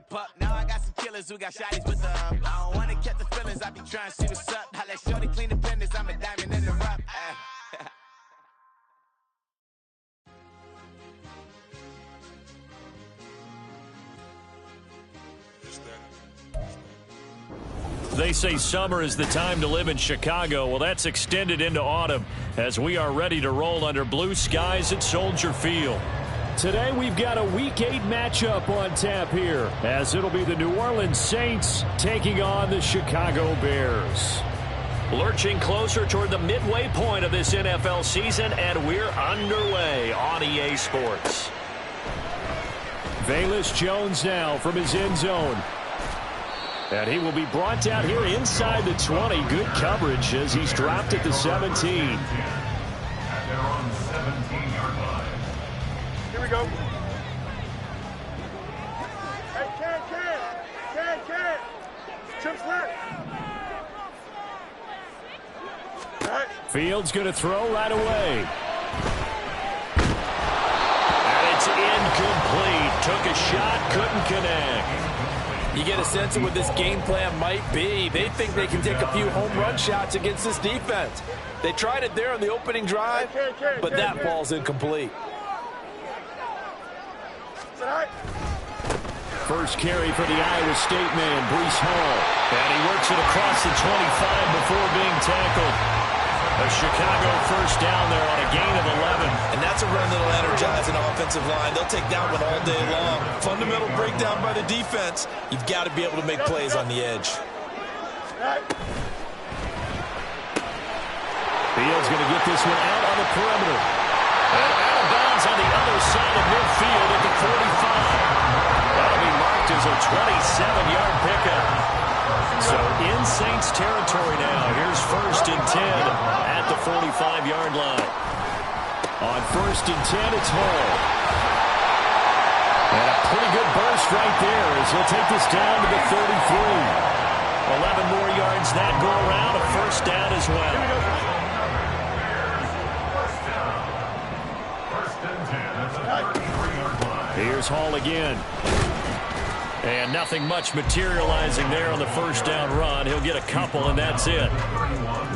pup. Now I got some killers who got shotties with the I don't wanna catch the feelings, I be trying to see what's up. I let shorty clean the business, I'm a diamond in the rough. They say summer is the time to live in Chicago. Well, that's extended into autumn as we are ready to roll under blue skies at Soldier Field. Today we've got a Week 8 matchup on tap here as it'll be the New Orleans Saints taking on the Chicago Bears. Lurching closer toward the midway point of this NFL season, and we're underway on EA Sports. Velus Jones now from his end zone. And he will be brought down here inside the 20. Good coverage as he's dropped at the 17. Here we go. Hey, Ken. Chip's left. Right. Fields going to throw right away. And it's incomplete. Took a shot, couldn't connect. You get a sense of what this game plan might be. They think they can take a few home run shots against this defense. They tried it there on the opening drive, but that ball's incomplete. First carry for the Iowa State man, Breece Hall. And he works it across the 25 before being tackled. A Chicago first down there on a gain of 11. And that's a run that'll energize an offensive line. They'll take that one all day long. Fundamental breakdown by the defense. You've got to be able to make plays on the edge. Fields going to get this one out on the perimeter. And out of bounds on the other side of midfield at the 45. That'll be marked as a 27-yard pickup. So in Saints territory now. Here's 1st and 10 at the 45-yard line. On 1st and 10, it's Hall. And a pretty good burst right there as he'll take this down to the 33. 11 more yards that go around. A first down as well. Here's Hall again. And nothing much materializing there on the first down run. He'll get a couple, and that's it.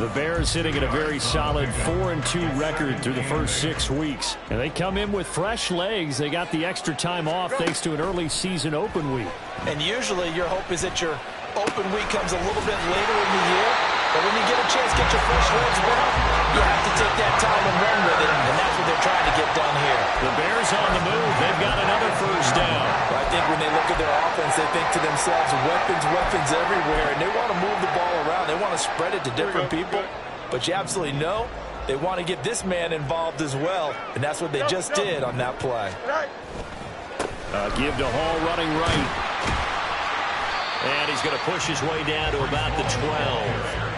The Bears sitting at a very solid 4-2 record through the first 6 weeks. And they come in with fresh legs. They got the extra time off thanks to an early season open week. And usually your hope is that your open week comes a little bit later in the year. But when you get a chance to get your fresh legs back, you have to take that time and run with it. And that's what they're trying to get done here. The Bears on the move. They've got another first down. I think when they look at their offense, they think to themselves, weapons everywhere. And they want to move the ball around. They want to spread it to different people. But you absolutely know they want to get this man involved as well. And that's what they just did on that play. Give to Hall running right. And he's going to push his way down to about the 12.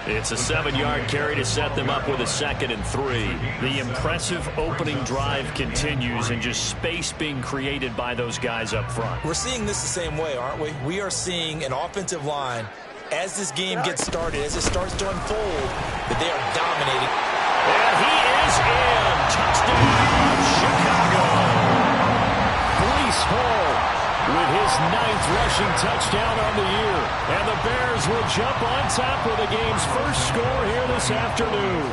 It's a 7-yard carry to set them up with a 2nd and 3. The impressive opening drive continues and just space being created by those guys up front. We're seeing this the same way, aren't we? We are seeing an offensive line as this game gets started, as it starts to unfold, that they are dominating. And he is in. Touchdown, Chicago. Breece Hall with his 9th rushing touchdown on the year. And the Bears will jump on top with the game's first score here this afternoon.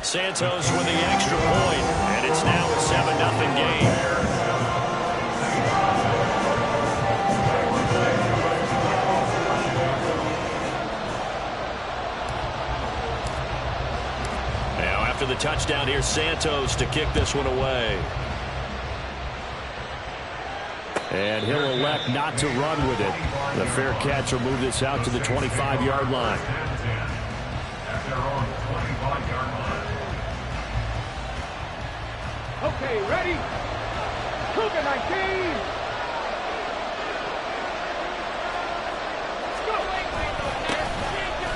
Santos with the extra point, and it's now a 7-0 game. After the touchdown, here's Santos to kick this one away. And he'll elect not to run with it. The fair catch will move this out to the 25-yard line. Okay, ready? Cougar 19.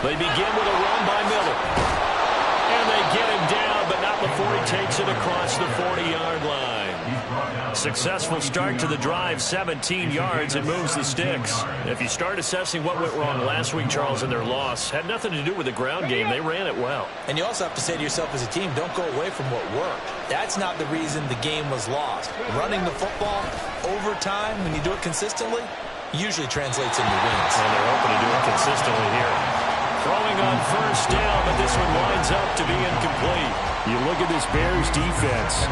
They begin with a run by Miller. And they get him down, but not before he takes it across the 40-yard line. Successful start to the drive, 17 yards, and moves the sticks. If you start assessing what went wrong last week, Charles, in their loss, had nothing to do with the ground game. They ran it well. And you also have to say to yourself as a team, don't go away from what worked. That's not the reason the game was lost. Running the football over time, when you do it consistently, usually translates into wins. And they're hoping to do it consistently here. Throwing on first down, but this one winds up to be incomplete. You look at this Bears defense.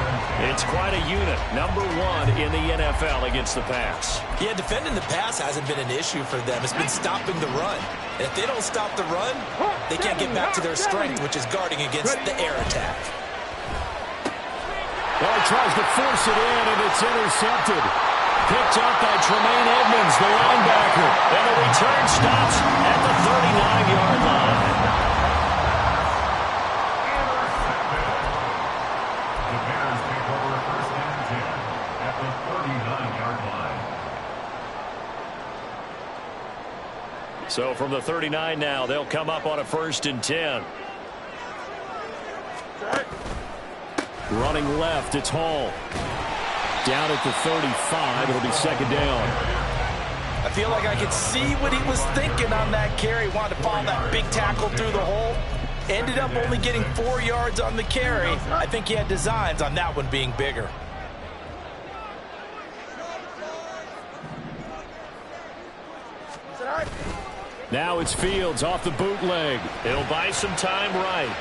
It's quite a unit. Number 1 in the NFL against the pass. Yeah, defending the pass hasn't been an issue for them. It's been stopping the run. And if they don't stop the run, they can't get back to their strength, which is guarding against the air attack. Well, he tries to force it in, and it's intercepted. Picked up by Tremaine Edmonds, the linebacker. And the return stops at the 39-yard line. The Bears take over first and 10 at the 39-yard line. So from the 39 now, they'll come up on a 1st and 10. Running left, it's Hall. Down at the 35, it'll be 2nd down. I feel like I could see what he was thinking on that carry. Wanted to follow that big tackle through the hole. Ended up only getting 4 yards on the carry. I think he had designs on that one being bigger. Now it's Fields off the bootleg. He'll buy some time right.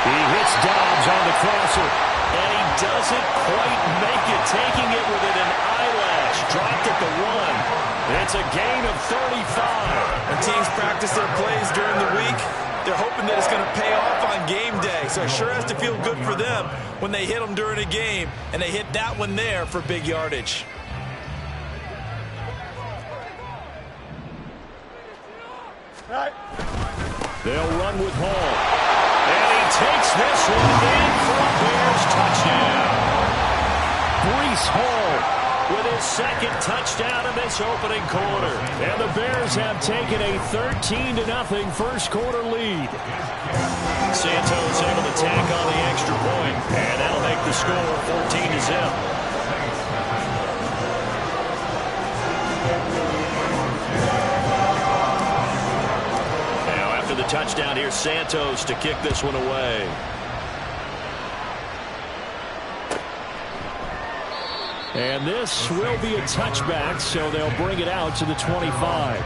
He hits Dobbs on the crosser. And he doesn't quite make it, taking it within an eyelash. Dropped at the 1. It's a gain of 35. When teams practice their plays during the week, they're hoping that it's going to pay off on game day. So it sure has to feel good for them when they hit them during a game, and they hit that one there for big yardage. They'll run with Hall. And he takes this one in for a Bears touchdown. Breece Hall with his 2nd touchdown in this opening quarter. And the Bears have taken a 13-0 first quarter lead. Santos able to tack on the extra point, and that'll make the score 14-0. The touchdown here, Santos to kick this one away. And this will be a touchback, so they'll bring it out to the 25.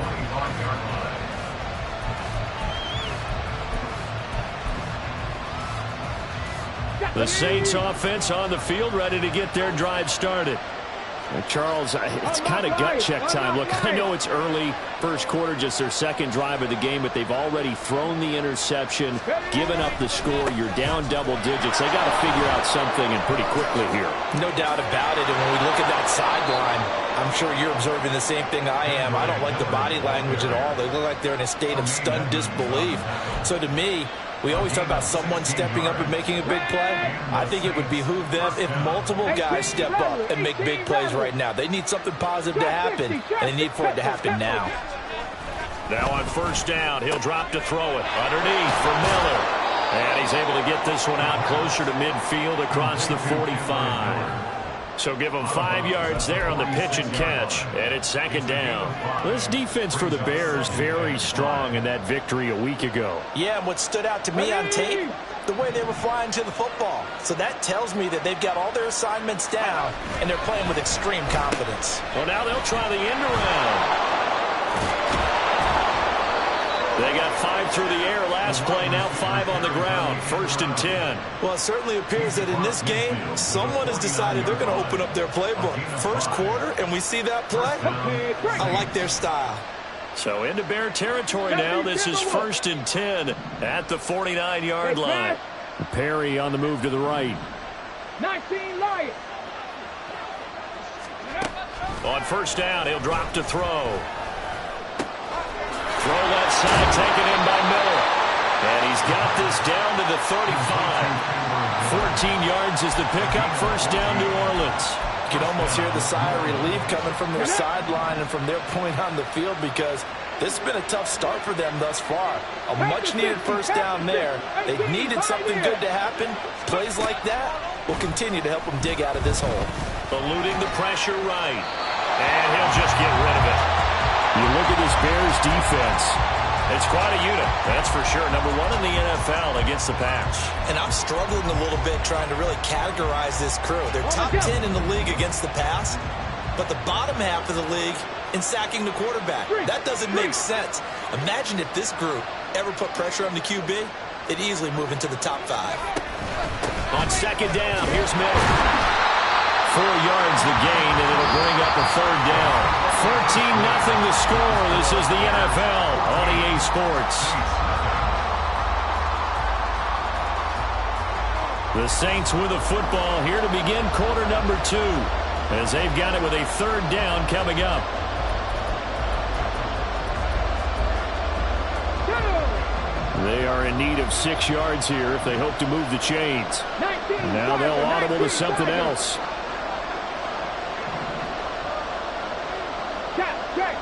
The Saints offense on the field, ready to get their drive started. Charles, it's kind of gut check time. Look, I know it's early, first quarter, just their 2nd drive of the game, but they've already thrown the interception, given up the score. You're down double digits. They got to figure out something, and pretty quickly here. No doubt about it. And when we look at that sideline, I'm sure you're observing the same thing I am. I don't like the body language at all. They look like they're in a state of stunned disbelief. So to me, we always talk about someone stepping up and making a big play. I think it would behoove them if multiple guys step up and make big plays right now. They need something positive to happen, and they need for it to happen now. Now on first down, he'll drop to throw it. Underneath for Miller. And he's able to get this one out closer to midfield across the 45. So give them 5 yards there on the pitch and catch, and it's 2nd down. This defense for the Bears very strong in that victory a week ago. Yeah, and what stood out to me on tape, the way they were flying to the football. So that tells me that they've got all their assignments down, and they're playing with extreme confidence. Well, now they'll try the end around. They got 5 through the air last play, now 5 on the ground. 1st and 10. Well, it certainly appears that in this game, someone has decided they're going to open up their playbook. First quarter, and we see that play. I like their style. So into Bear territory now. This is 1st and 10 at the 49-yard line. Perry on the move to the right. 19 Lions. On first down, he'll drop to throw. Throw left side, taken in by Miller. And he's got this down to the 35. 14 yards is the pickup. First down, New Orleans. You can almost hear the sigh of relief coming from their sideline and from their point on the field, because this has been a tough start for them thus far. A much-needed first down there. They needed something good to happen. Plays like that will continue to help him dig out of this hole. Eluding the pressure right. And he'll just get rid of it. You look at this Bears defense. It's quite a unit, that's for sure. Number 1 in the NFL against the pass. And I'm struggling a little bit trying to really categorize this crew. They're top 10 in the league against the pass, but the bottom half of the league in sacking the quarterback. That doesn't make sense. Imagine if this group ever put pressure on the QB, it'd easily move into the top 5. On second down, here's Miller. 4 yards the gain, and it'll bring up a third down. 14-0 the score. This is the NFL on EA Sports. The Saints with a football here to begin quarter number 2, as they've got it with a third down coming up. They are in need of 6 yards here if they hope to move the chains. Now they'll audible to something else.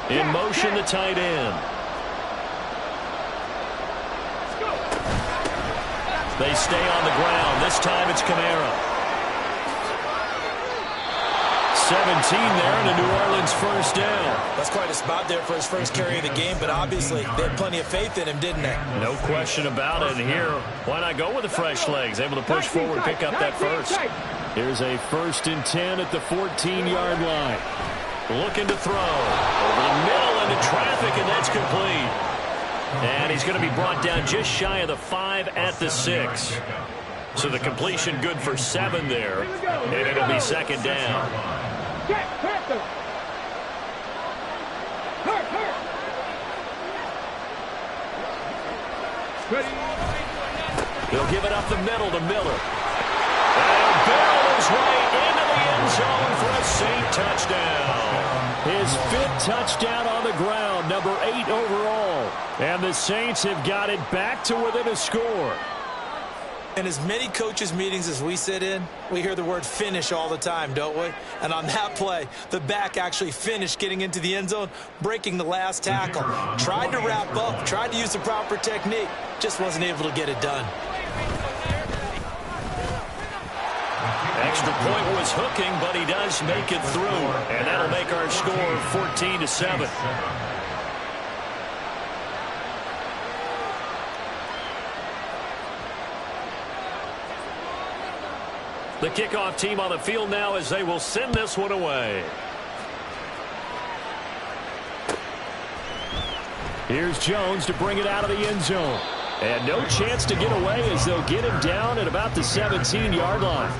In motion, the tight end. They stay on the ground. This time it's Kamara. 17 there and a New Orleans first down. That's quite a spot there for his first carry of the game, but obviously they had plenty of faith in him, didn't they? No question about it. And here, why not go with the fresh legs? Able to push forward, pick up that first. Here's a 1st and 10 at the 14-yard line. Looking to throw. Over the middle into traffic, and that's complete. And he's going to be brought down just shy of the 5 at the 6. So the completion good for 7 there, and it'll be second down. He'll give it up the middle to Miller. And barrel his way into the end zone for a Saint touchdown. His 5th touchdown on the ground, number 8 overall. And the Saints have got it back to within a score. In as many coaches' meetings as we sit in, we hear the word finish all the time, don't we? And on that play, the back actually finished getting into the end zone, breaking the last tackle. Tried to wrap up, tried to use the proper technique, just wasn't able to get it done. Extra point was hooking, but he does make it through. And that'll make our score 14-7. The kickoff team on the field now as they will send this one away. Here's Jones to bring it out of the end zone. And no chance to get away as they'll get him down at about the 17-yard line.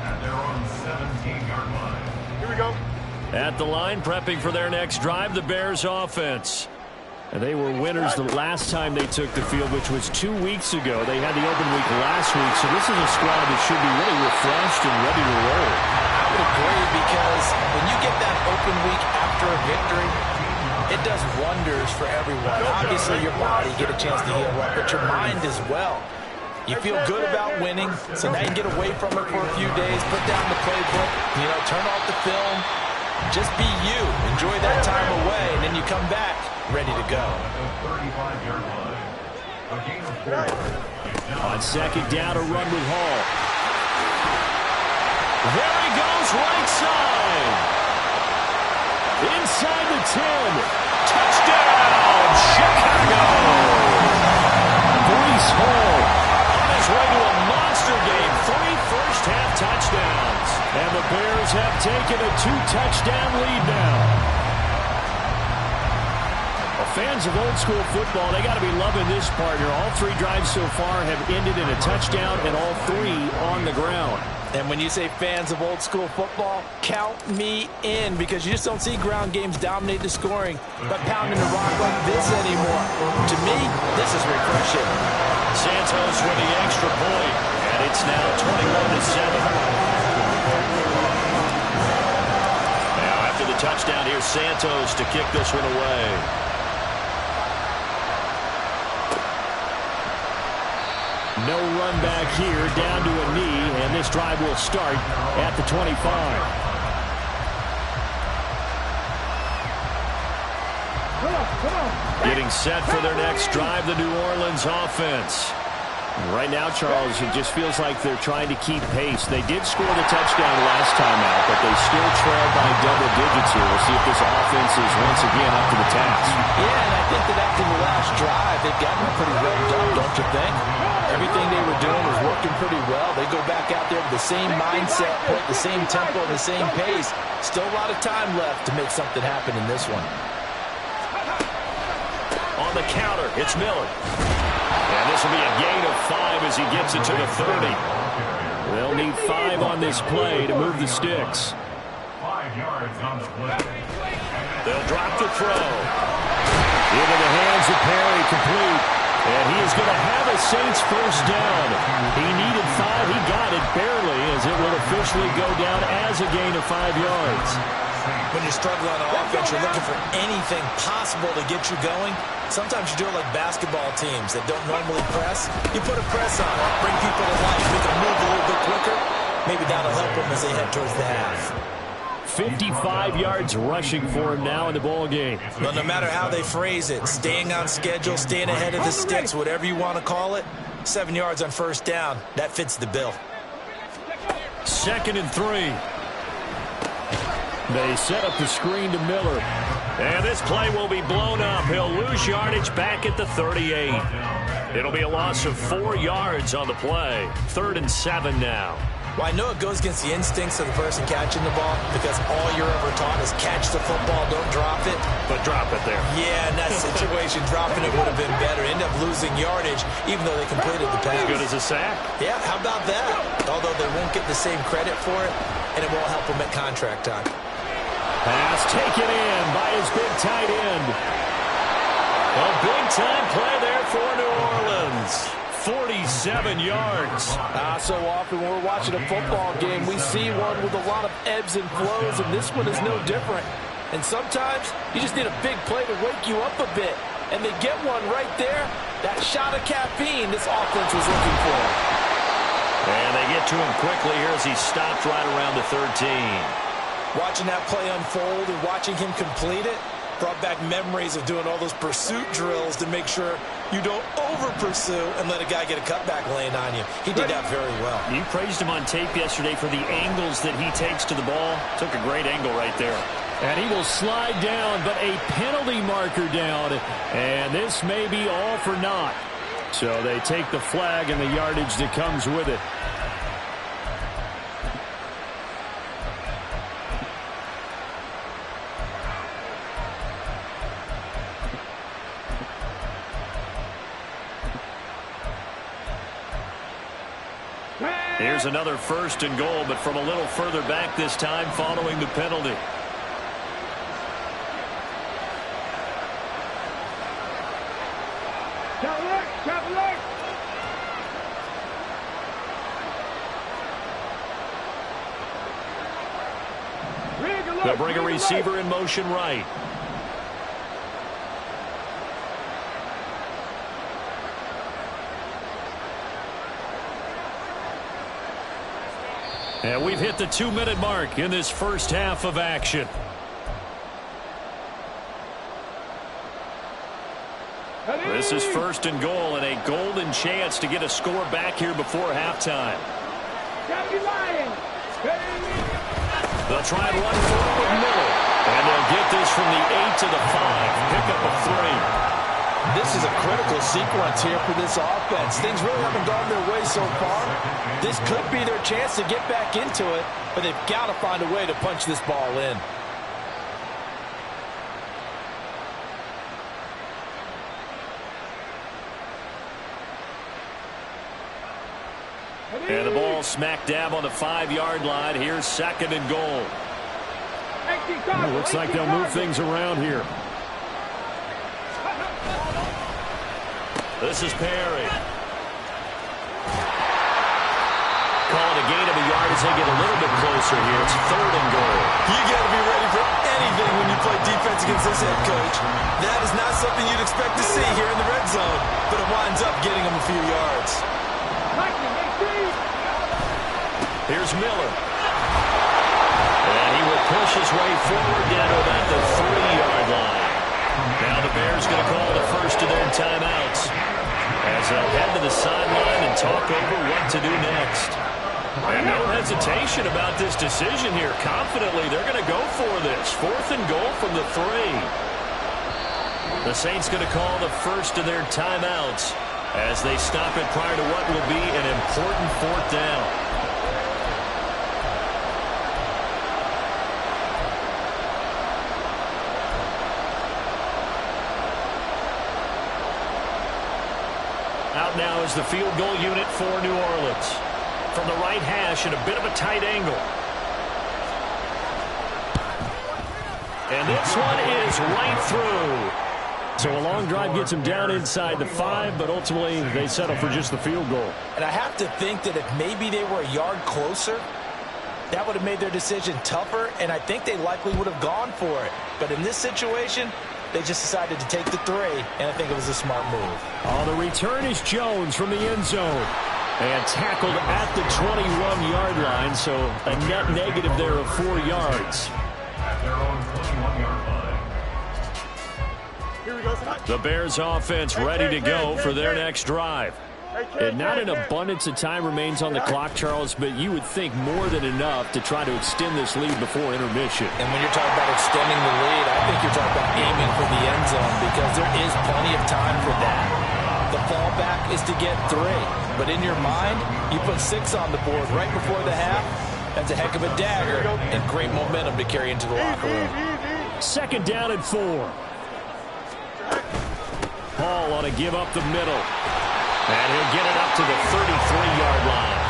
And they're on 17-yard line. Here we go. At the line, prepping for their next drive, the Bears offense. And they were winners the last time they took the field, which was 2 weeks ago. They had the open week last week, so this is a squad that should be really refreshed and ready to roll. I would agree, because when you get that open week after a victory, it does wonders for everyone. Obviously, your body, get a chance to heal up, but your mind as well. You feel good about winning, so now you get away from it for a few days, put down the playbook, turn off the film, just be you. Enjoy that time away, and then you come back ready to go. On second down, a run with Hall. There he goes, right side. Inside the 10. Touchdown, Chicago! Breece Hall on his way to a monster game. 3 first-half touchdowns. And the Bears have taken a 2-touchdown lead now. Fans of old school football, they got to be loving this partner. All 3 drives so far have ended in a touchdown, and all 3 on the ground. And when you say fans of old school football, count me in, because you just don't see ground games dominate the scoring by pounding the rock like this anymore. To me, this is refreshing. Santos with the extra point, and it's now 21-7. Now after the touchdown, here's Santos to kick this one away. No run back here, down to a knee, and this drive will start at the 25. Getting set for their next drive, the New Orleans offense. Right now, Charles, it just feels like they're trying to keep pace. They did score the touchdown last time out, but they still trail by double digits here. We'll see if this offense is once again up to the task. Yeah, and I think that after the last drive, they've gotten pretty revved up, don't you think? Everything they were doing was working pretty well. They go back out there with the same mindset, put the same tempo, the same pace. Still a lot of time left to make something happen in this one. On the counter, it's Miller. And this will be a gain of 5 as he gets it to the 30. They'll need 5 on this play to move the sticks. 5 yards on the play. They'll drop the throw. Into the hands of Perry, complete. And he is going to have a Saints first down. He needed 5. He got it barely as it will officially go down as a gain of 5 yards. When you're struggling on offense, you're looking for anything possible to get you going. Sometimes you do it like basketball teams that don't normally press. You put a press on it, bring people to life, make them move a little bit quicker. Maybe that'll help them as they head towards the half. 55 yards rushing for him now in the ball game. Well, no matter how they phrase it, staying on schedule, staying ahead of the sticks, whatever you want to call it, 7 yards on first down, that fits the bill. 2nd and 3. They set up the screen to Miller. And this play will be blown up. He'll lose yardage back at the 38. It'll be a loss of 4 yards on the play. 3rd and 7 now. Well, I know it goes against the instincts of the person catching the ball because all you're ever taught is catch the football, don't drop it. But drop it there. Yeah, in that situation, dropping it would have been better. End up losing yardage, even though they completed the pass. As good as a sack. Yeah, how about that? Although they won't get the same credit for it, and it won't help them at contract time. Pass taken in by his big tight end. A big-time play there for New Orleans. 47 yards. So often when we're watching a football game, we see one with a lot of ebbs and flows, and this one is no different. And sometimes you just need a big play to wake you up a bit. And they get one right there. That shot of caffeine this offense was looking for. And they get to him quickly here as he stopped right around the 13. Watching that play unfold and watching him complete it brought back memories of doing all those pursuit drills to make sure you don't over-pursue and let a guy get a cutback lane on you. He did that very well. You praised him on tape yesterday for the angles that he takes to the ball. Took a great angle right there. And he will slide down, but a penalty marker down. And this may be all for naught. So they take the flag and the yardage that comes with it. Here's another 1st and goal, but from a little further back this time following the penalty. They'll bring a receiver in motion right. And we've hit the 2-minute mark in this first half of action. This is 1st and goal and a golden chance to get a score back here before halftime. They'll try and run forward with Miller. And they'll get this from the 8 to the 5. Pick up a 3. This is a critical sequence here for this offense. Things really haven't gone their way so far. This could be their chance to get back into it, but they've got to find a way to punch this ball in. And the ball smack dab on the 5-yard line. Here's 2nd and goal. It looks like they'll move things around here. This is Perry. Calling a gain of a yard as they get a little bit closer here. It's 3rd and goal. You got to be ready for anything when you play defense against this head coach. That is not something you'd expect to see here in the red zone, but it winds up getting them a few yards. Here's Miller. And he will push his way forward down to about the 3-yard line. Now the Bears going to call the first of their timeouts as they'll head to the sideline and and talk over what to do next. And no hesitation about this decision here. Confidently, they're going to go for this. 4th and goal from the 3. The Saints going to call the first of their timeouts as they stop it prior to what will be an important 4th down. Out now is the field goal unit for New Orleans. From the right hash in a bit of a tight angle. And this one is right through. So a long drive gets him down inside the 5, but ultimately they settle for just the field goal. And I have to think that if maybe they were a yard closer, that would have made their decision tougher, and I think they likely would have gone for it. But in this situation, they just decided to take the 3, and I think it was a smart move. On the return is Jones from the end zone. And tackled at the 21-yard line, so a net negative there of 4 yards. At their own 21-yard line. The Bears offense ready to go for their next drive. And not an abundance of time remains on the clock, Charles, but you would think more than enough to try to extend this lead before intermission. And when you're talking about extending the lead, I think you're talking about aiming for the end zone because there is plenty of time for that. The fallback is to get 3. But in your mind, you put 6 on the board right before the half. That's a heck of a dagger and great momentum to carry into the locker room. 2nd down and 4. Hall ought to give up the middle. And he'll get it up to the 33-yard line.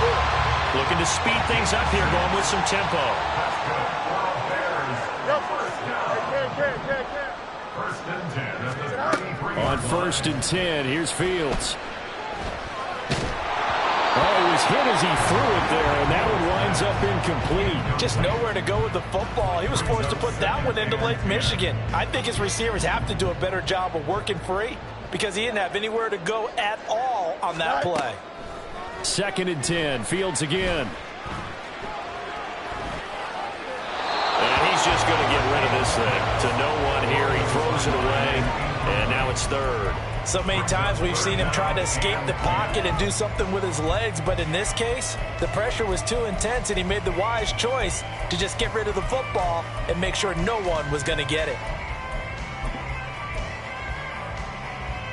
Looking to speed things up here, going with some tempo. On 1st and 10, here's Fields. Oh, he was hit as he threw it there, and that one winds up incomplete. Just nowhere to go with the football. He was forced to put that one into Lake Michigan. I think his receivers have to do a better job of working free because he didn't have anywhere to go at all on that play. 2nd and 10, Fields again. And he's just going to get rid of this thing. To no one here, he throws it away, and now it's 3rd. So many times we've seen him try to escape the pocket and do something with his legs, but in this case, the pressure was too intense and he made the wise choice to just get rid of the football and make sure no one was going to get it.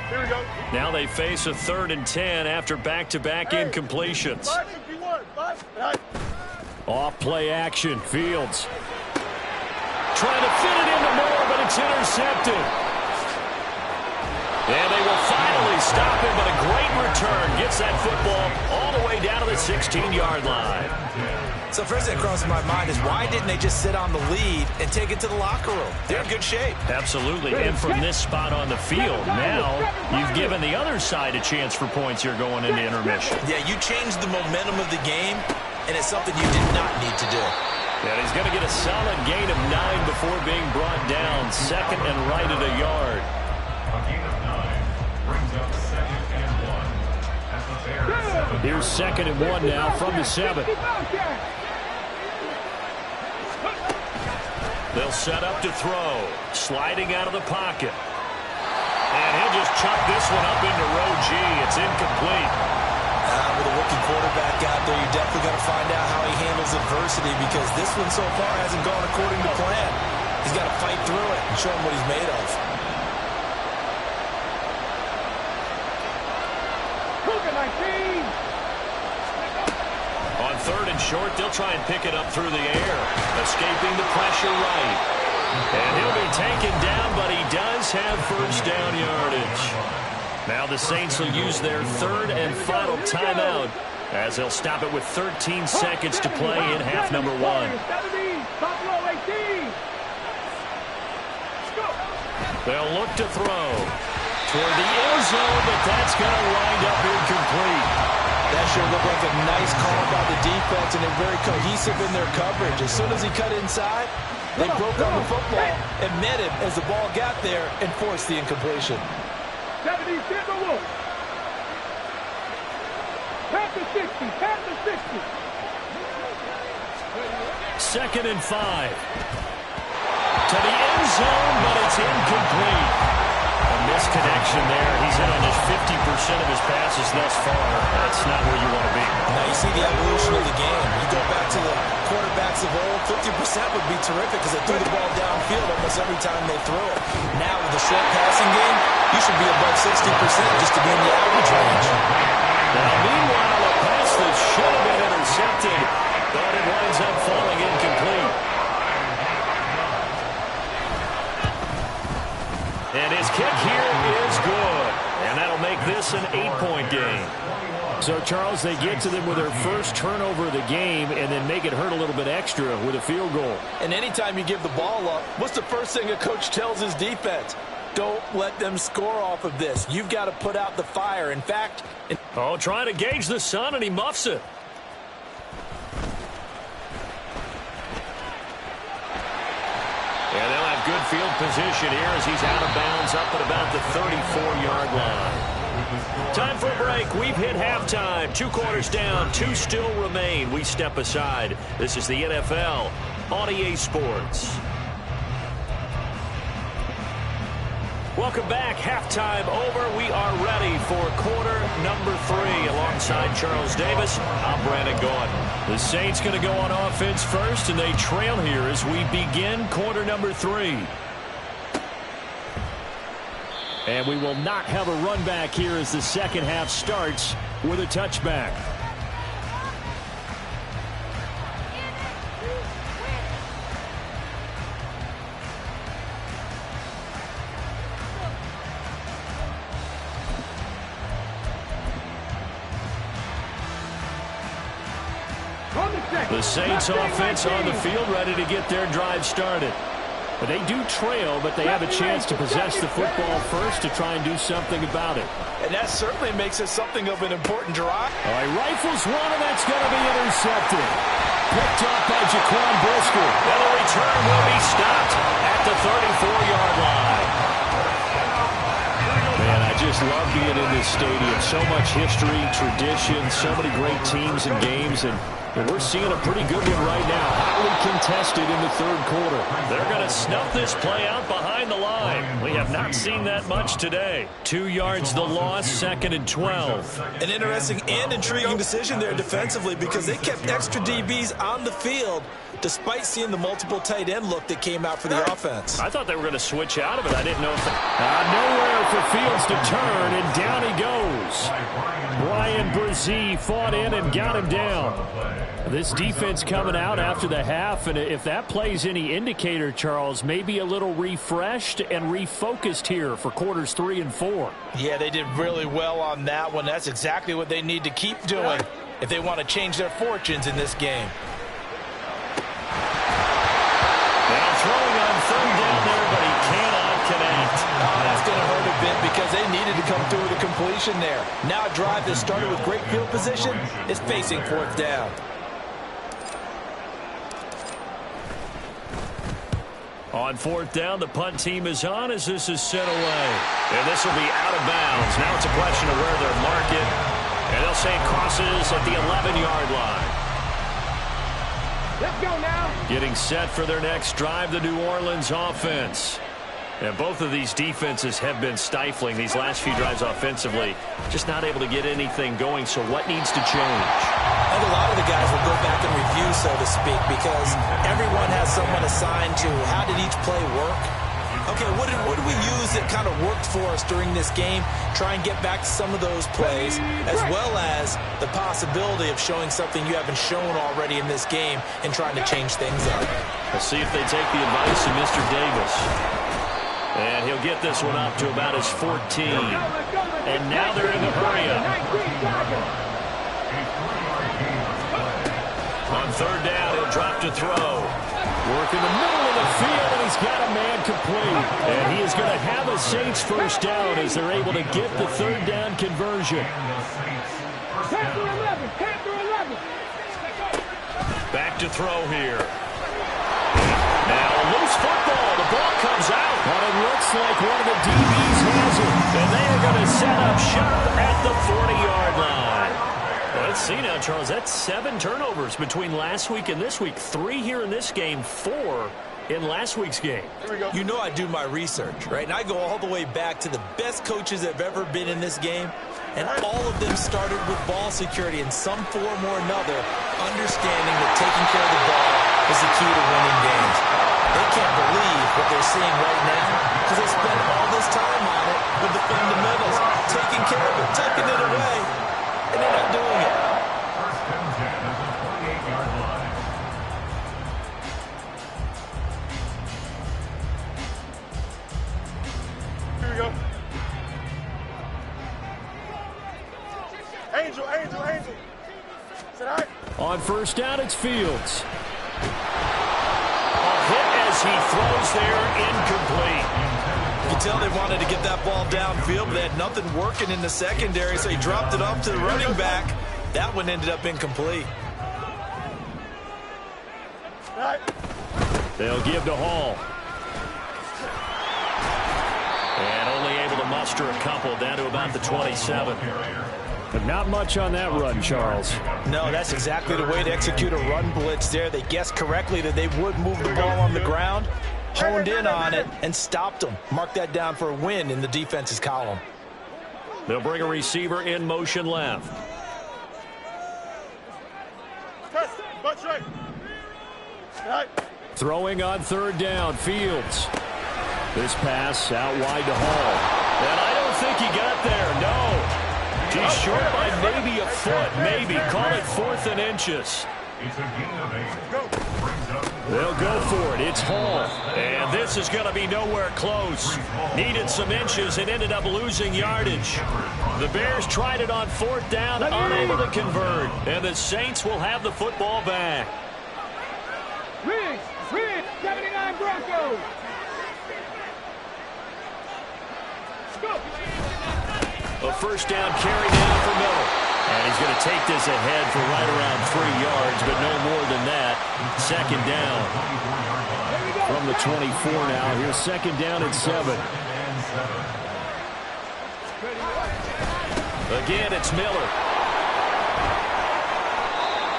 Here we go. Now they face a 3rd and 10 after back-to-back incompletions. Off play action, Fields. Trying to fit it into Moore, but it's intercepted. And they will finally stop him, but a great return gets that football all the way down to the 16-yard line. So first thing that crosses my mind is why didn't they just sit on the lead and take it to the locker room? They're in good shape. Absolutely, and from this spot on the field, now you've given the other side a chance for points here going into intermission. Yeah, you changed the momentum of the game, and it's something you did not need to do. And he's going to get a solid gain of 9 before being brought down, 2nd and right at a yard. A gain of 9 brings up 2nd and 1 at the Bears. Here's 2nd and 1 now from the 7. They'll set up to throw, sliding out of the pocket. And he'll just chuck this one up into row G. It's incomplete. With a rookie quarterback out there, you're definitely going to find out how he handles adversity because this one so far hasn't gone according to plan. He's got to fight through it and show him what he's made of. On 3rd and short, they'll try and pick it up through the air, escaping the pressure right. And he'll be taken down, but he does have 1st down yardage. Now the Saints will use their 3rd and final timeout as they'll stop it with 13 seconds to play in half number 1. They'll look to throw toward the end zone, but that's going to wind up incomplete. That sure looked like a nice call by the defense, and they're very cohesive in their coverage. As soon as he cut inside, they broke on the football and met him as the ball got there and forced the incompletion. 70, hit the wall. Past the 60, past the 60. 2nd and 5. To the end zone, but it's incomplete. A misconnection there. He's hit on just 50% of his passes thus far. that's not where you want to be. Now you see the evolution of the game. You go back to the quarterbacks of old, 50% would be terrific because they threw the ball downfield almost every time they threw it. Now with the short passing game, you should be above 60% just to be in the average range. Now, meanwhile, a pass that should have been intercepted, but it winds up falling incomplete. And his kick here is good. And that'll make this an 8-point game. So, Charles, they get to them with their first turnover of the game and then make it hurt a little bit extra with a field goal. And anytime you give the ball up, what's the first thing a coach tells his defense? Don't let them score off of this. You've got to put out the fire. In fact... trying to gauge the sun, and he muffs it. And they'll have good field position here as he's out of bounds up at about the 34-yard line. Time for a break. We've hit halftime. 2 quarters down. 2 still remain. We step aside. This is the NFL on EA Sports. Welcome back. Halftime over. We are ready for quarter number 3. Alongside Charles Davis, I'm Brandon Gaudin. The Saints going to go on offense first, and they trail here as we begin quarter number 3. And we will not have a run back here as the second half starts with a touchback. The Saints offense on the field ready to get their drive started. But they do trail, but they have a chance to possess the football first to try and do something about it. And that certainly makes it something of an important drive. All right, rifles one, and that's going to be intercepted. Picked up by Jaquan Brisker. And the return will be stopped at the 34-yard line. Man, I just love being in this stadium. So much history, tradition, so many great teams and games, and we're seeing a pretty good one right now. Hotly contested in the third quarter. They're going to snuff this play out behind the line. We have not seen that much today. 2 yards the loss, 2nd and 12. An interesting and intriguing decision there defensively because they kept extra DBs on the field despite seeing the multiple tight end look that came out for the offense. I thought they were going to switch out of it. I didn't know if nowhere for Fields to turn, and down he goes. Brian Brzee fought in and got him down. This defense coming out after the half, and if that plays any indicator, Charles, maybe a little refreshed and refocused here for quarters 3 and 4. Yeah, they did really well on that one. That's exactly what they need to keep doing if they want to change their fortunes in this game. Now throwing on 3rd down there, but he cannot connect. Oh, that's going to hurt a bit because they needed to come through with a completion there. Now a drive that started with great field position is facing 4th down. On 4th down, the punt team is on as this is sent away. And this will be out of bounds. Now it's a question of where they'll mark it. And they'll say it crosses at the 11-yard line. Let's go now. Getting set for their next drive, the New Orleans offense. And both of these defenses have been stifling these last few drives offensively. Just not able to get anything going, so what needs to change? I think a lot of the guys will go back and review, so to speak, because everyone has someone assigned to how did each play work. Okay, what did we use that kind of worked for us during this game? Try and get back to some of those plays, as well as the possibility of showing something you haven't shown already in this game and trying to change things up. We'll see if they take the advice of Mr. Davis. And he'll get this one up to about his 14. And now they're in the hurry-up. On 3rd down, he'll drop to throw. Work in the middle of the field, and he's got a man complete. And he is going to have a Saints first down as they're able to get the 3rd down conversion. Panther 11, Panther 11. Back to throw here. Now a loose football. The ball comes out. But it looks like one of the DBs has it. And they are going to set up shop at the 40-yard line. Well, let's see now, Charles. That's 7 turnovers between last week and this week. 3 here in this game, 4 in last week's game. You know I do my research, right? And I go all the way back to the best coaches that have ever been in this game. And all of them started with ball security in some form or another, understanding that taking care of the ball is the key to winning games. They can't believe what they're seeing right now because they spent all this time on it with the fundamentals, taking care of it, tucking it away, and they're not doing it. First and 10 at the 28-yard line. Here we go. Angel. Is that all right? On first down, it's Fields. A hit as he throws there, incomplete. You can tell they wanted to get that ball downfield, but they had nothing working in the secondary, so he dropped it off to the running back. That one ended up incomplete. All right. They'll give to Hall. And only able to muster a couple down to about the 27. But not much on that run, Charles. No, that's exactly the way to execute a run blitz there. They guessed correctly that they would move the ball on the ground, honed in on it, and stopped them. Mark that down for a win in the defense's column. They'll bring a receiver in motion left. Butt straight. All right. Throwing on third down, Fields. This pass out wide to Hall. And I don't think he got there, no. He's short by maybe a foot, maybe. Call it 4th and inches. It's a gain of 8. Brings up They'll go for it. It's Hall. And this is going to be nowhere close. Needed some inches and ended up losing yardage. The Bears tried it on 4th down, unable to convert. And the Saints will have the football back. Riggs, 79 Broncos. Go. A first down carry down for Miller. And he's going to take this ahead for right around 3 yards, but no more than that. Second down. From the 24 now. Here's second down and 7. Again, it's Miller.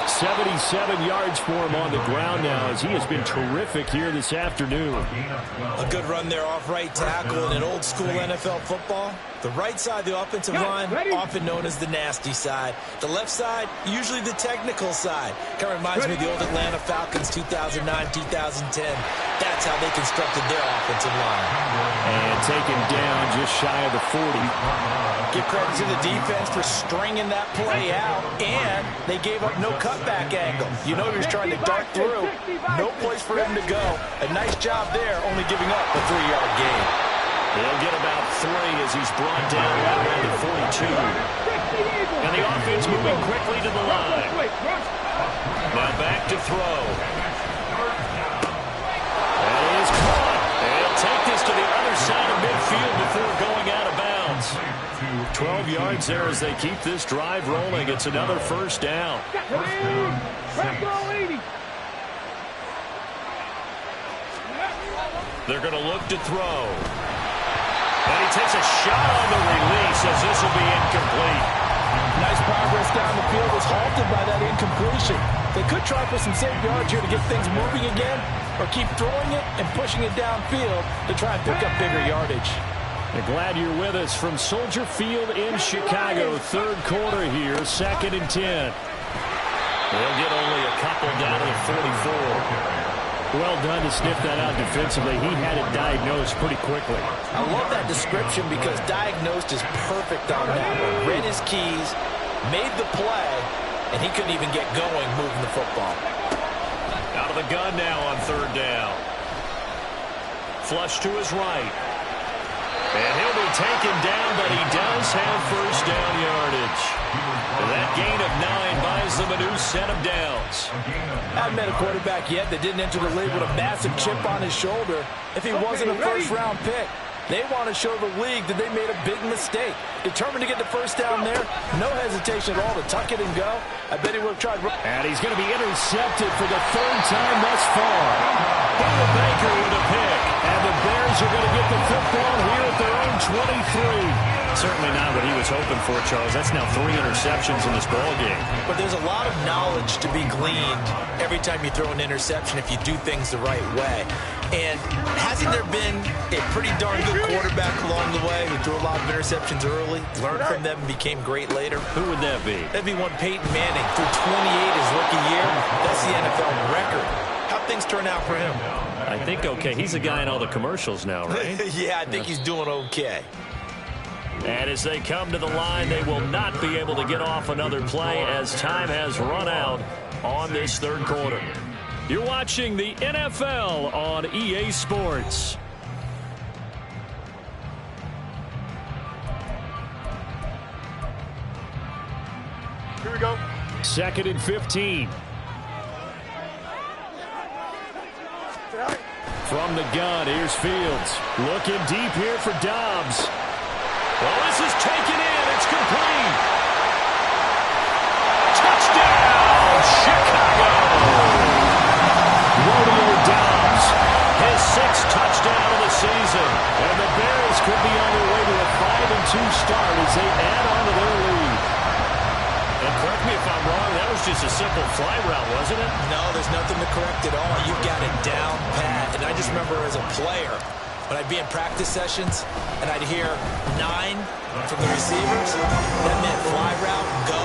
77 yards for him on the ground now as he has been terrific here this afternoon. A good run there off right tackle in an old school NFL football. The right side of the offensive line, often known as the nasty side. The left side, usually the technical side. Kind of reminds me of the old Atlanta Falcons 2009, 2010. That's how they constructed their offensive line. And taken down just shy of the 40. Give credit to the defense for stringing that play out, and they gave up no cutback angle. You know he was trying to dart through. No place for him to go. A nice job there, only giving up a 3-yard gain. He'll get about 3 as he's brought down right around the 42. And the offense moving quickly to the line. Now back to throw. That is caught. They'll take this to the other side of midfield before going out of bounds. 12 yards there as they keep this drive rolling. It's another first down. They're going to look to throw. And he takes a shot on the release as this will be incomplete. Nice progress down the field was halted by that incompletion. They could try for some safe yards here to get things moving again, or keep throwing it and pushing it downfield to try and pick up bigger yardage. And glad you're with us from Soldier Field in Chicago. Third quarter here, 2nd and 10. They'll get only a couple down to the 44. Well done to sniff that out defensively. He had it diagnosed pretty quickly. I love that description because diagnosed is perfect on that one. Read his keys, made the play, and he couldn't even get going moving the football. Out of the gun now on third down. Flush to his right. And he'll be taken down, but he does have first down yardage. And that gain of 9 buys them a new set of downs. Haven't met a quarterback yet that didn't enter the league with a massive chip on his shoulder if he wasn't a first-round pick. They want to show the league that they made a big mistake. Determined to get the first down there. No hesitation at all to tuck it and go. I bet he would have tried. And he's going to be intercepted for the 3rd time thus far. Budda Baker with a pick. And the Bears are going to get the football here at their own 23. Certainly not what he was hoping for, Charles. That's now 3 interceptions in this ball game. But there's a lot of knowledge to be gleaned every time you throw an interception if you do things the right way. And hasn't there been a pretty darn good quarterback along the way who threw a lot of interceptions early, learned from them, and became great later? Who would that be? That'd be one Peyton Manning. Threw 28 his rookie year. That's the NFL record. How'd things turn out for him? I think okay. He's a guy in all the commercials now, right? Yeah, I think he's doing okay. And as they come to the line, they will not be able to get off another play as time has run out on this third quarter. You're watching the NFL on EA Sports. Here we go. 2nd and 15. From the gun, here's Fields. Looking deep here for Dobbs. Well, this is taken in. It's complete. Touchdown, Chicago. Romeo Dobbs. His 6th touchdown of the season. And the Bears could be on their way to a 5-2 start as they add on to their lead. And correct me if I'm wrong, that was just a simple fly route, wasn't it? No, there's nothing to correct at all. You've got it down pat. And I just remember as a player, when I'd be in practice sessions and I'd hear 9 from the receivers, that meant fly route, go,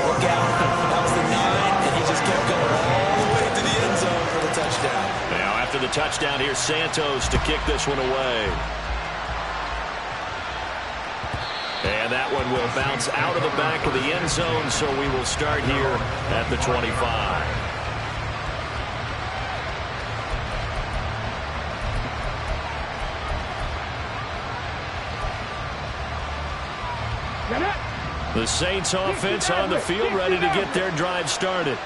look out. That was the 9, and he just kept going all the way to the end zone for the touchdown. Now, after the touchdown, here's Santos to kick this one away. And that one will bounce out of the back of the end zone, so we will start here at the 25. The Saints offense on the field, ready to get their drive started.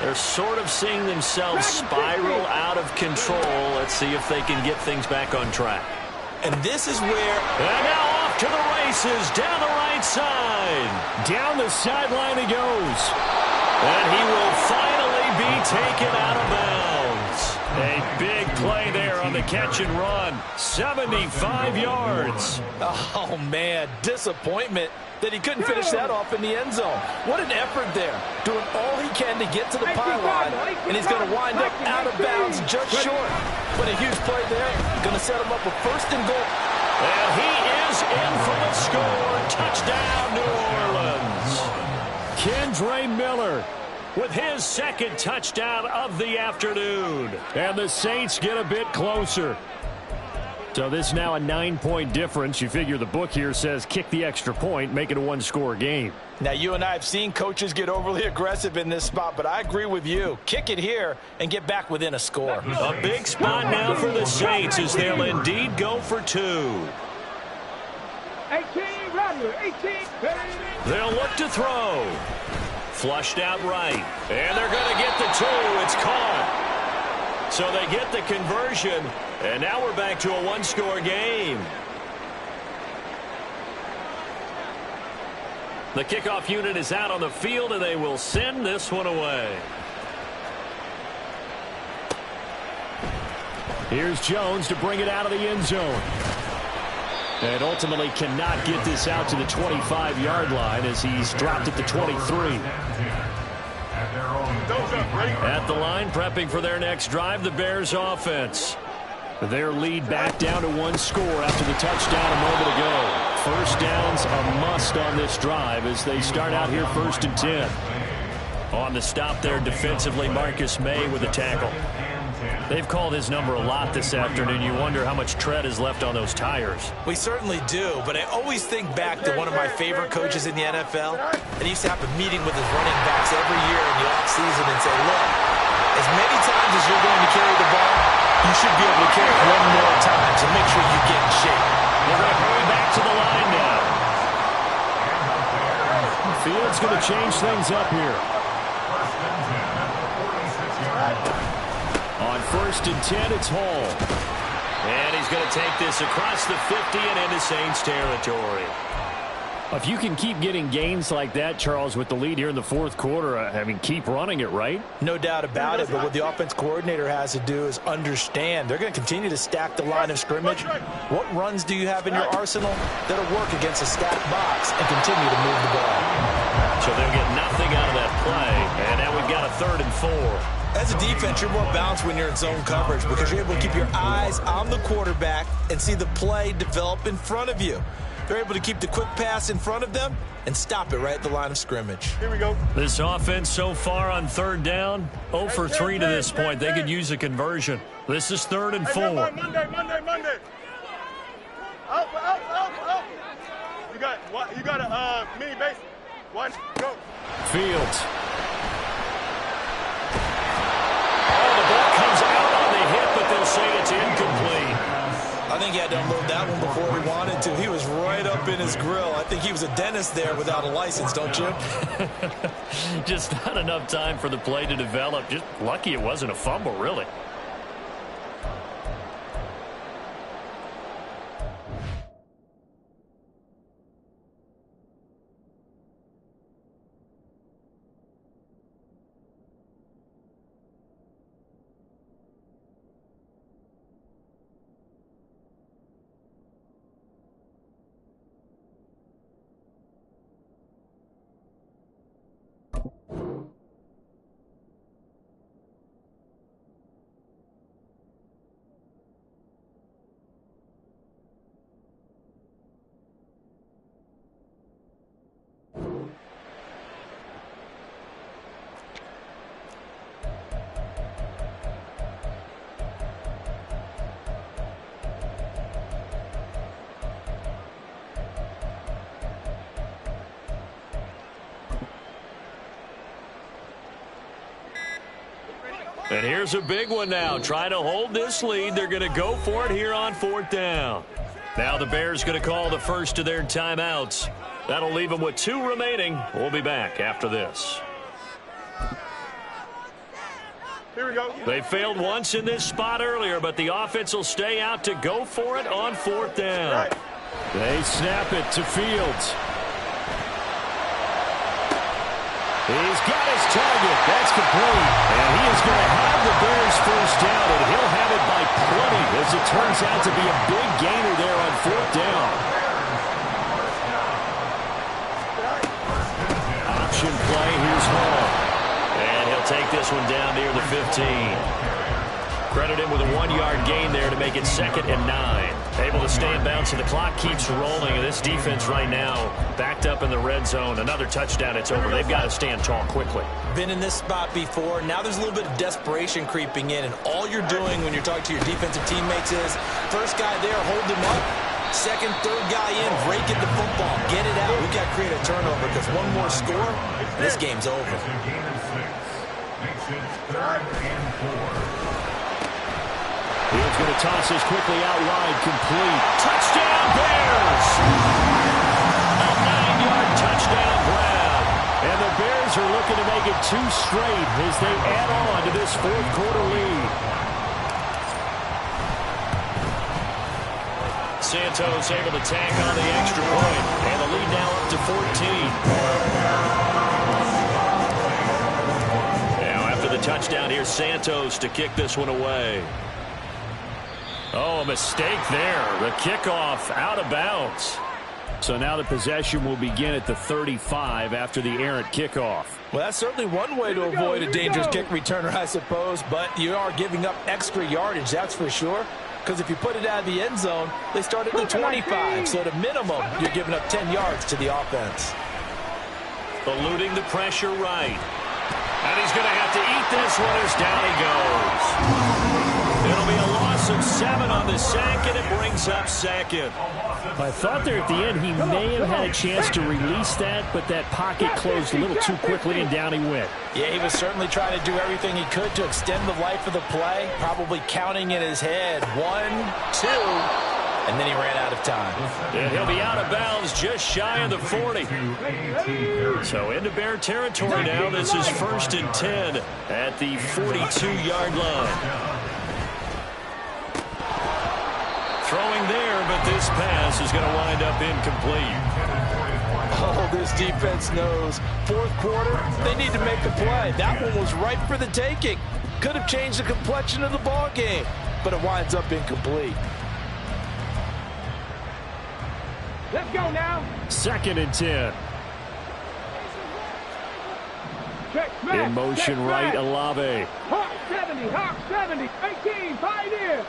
They're sort of seeing themselves spiral out of control. Let's see if they can get things back on track. And this is where... And now off to the races, down the right side. Down the sideline he goes. And he will finally be taken out of bounds. A big play there on the catch and run. 75 yards. Oh, man, disappointment that he couldn't finish that off in the end zone. What an effort there, doing all he can to get to the pylon, and he's going to wind up out of bounds just short. But a huge play there, going to set him up with 1st and goal. And he is in for the score. Touchdown, New Orleans. Kendre Miller with his 2nd touchdown of the afternoon. And the Saints get a bit closer. So this is now a 9-point difference. You figure the book here says kick the extra point, make it a 1-score game. Now, you and I have seen coaches get overly aggressive in this spot, but I agree with you. Kick it here and get back within a score. A big spot now for the Saints as they'll indeed go for 2. 18, Rattler, 18. They'll look to throw. Flushed out right. And they're going to get the 2. It's caught. So they get the conversion, and now we're back to a 1-score game. The kickoff unit is out on the field, and they will send this one away. Here's Jones to bring it out of the end zone. And ultimately cannot get this out to the 25-yard line as he's dropped at the 23. At the line, prepping for their next drive, the Bears offense. Their lead back down to 1 score after the touchdown a moment ago. 1st down's a must on this drive as they start out here 1st and 10. On the stop there defensively, Marcus May with a tackle. They've called his number a lot this afternoon. You wonder how much tread is left on those tires. We certainly do, but I always think back to one of my favorite coaches in the NFL. And he used to have a meeting with his running backs every year in the offseason and say, look, as many times as you're going to carry the ball, you should be able to carry it 1 more time, so make sure you get in shape. We're going to hurry back to the line now. Fields going to change things up here. On 1st and 10, it's Hall. And he's going to take this across the 50 and into Saints territory. If you can keep getting gains like that, Charles, with the lead here in the fourth quarter, I mean, keep running it, right? No doubt about it, but what the offense coordinator has to do is understand they're going to continue to stack the line of scrimmage. What runs do you have in your arsenal that'll work against a stacked box and continue to move the ball? So they'll get nothing out of that play, and now we've got a 3rd and 4. As a defense, you're more balanced when you're in zone coverage because you're able to keep your eyes on the quarterback and see the play develop in front of you. They're able to keep the quick pass in front of them and stop it right at the line of scrimmage. Here we go. This offense so far on 3rd down, 0 for 3 to this point. They could use a conversion. This is 3rd and 4. Monday. Out. You got a mini base. 1, go. Fields. Oh, the ball comes out on the hit, but they'll say it's incomplete. I think he had to unload that one before he wanted to. He was right up in his grill. I think he was a dentist there without a license, don't you? Just not enough time for the play to develop. Just lucky it wasn't a fumble, really. And here's a big one now. Trying to hold this lead. They're going to go for it here on 4th down. Now the Bears going to call the first of their timeouts. That'll leave them with 2 remaining. We'll be back after this. Here we go. They failed once in this spot earlier, but the offense will stay out to go for it on 4th down. They snap it to Fields. He's got his target. That's complete. And he is going to have the Bears first down, and he'll have it by plenty as it turns out to be a big gainer there on 4th down. Option play. Here's Hall. And he'll take this one down near the 15. Credit him with a 1-yard gain there to make it 2nd and 9. Able to stay in bounds, and the clock keeps rolling. And this defense right now backed up in the red zone. Another touchdown, it's over. They've got to stand tall quickly. Been in this spot before. Now there's a little bit of desperation creeping in, and all you're doing when you're talking to your defensive teammates is first guy there, hold him up. Second, third guy in, break at the football. Get it out. We've got to create a turnover because one more score, this game's over. Makes it 3rd and 4. Fields going to toss this quickly out wide, complete. Touchdown, Bears! A 9-yard touchdown grab. And the Bears are looking to make it 2 straight as they add on to this 4th quarter lead. Santos able to tack on the extra point, and the lead now up to 14. Now after the touchdown, here's Santos to kick this one away. Oh, a mistake there. The kickoff out of bounds. So now the possession will begin at the 35 after the errant kickoff. Well, that's certainly one way to avoid a dangerous kick returner, I suppose, but you are giving up extra yardage, that's for sure. Because if you put it out of the end zone, they start at the 25. So at a minimum, you're giving up 10 yards to the offense. Eluding the pressure right. And he's going to have to eat this one as down he goes. It'll be a loss of 7 on the sack, and it brings up 2nd. I thought there at the end he may have had a chance to release that, but that pocket closed a little too quickly, and down he went. Yeah, he was certainly trying to do everything he could to extend the life of the play, probably counting in his head 1, 2, and then he ran out of time. And he'll be out of bounds just shy of the 40. So into Bear territory now. This is 1st and 10 at the 42-yard line. Throwing there, but this pass is going to wind up incomplete. Bills defense knows fourth quarter, they need to make a play. That one was ripe for the taking. Could have changed the complexion of the ball game, but it winds up incomplete. Let's go now. 2nd and 10. Check, smash, In motion check, right, smash. Olave. Hawk 70, 18, pioneer.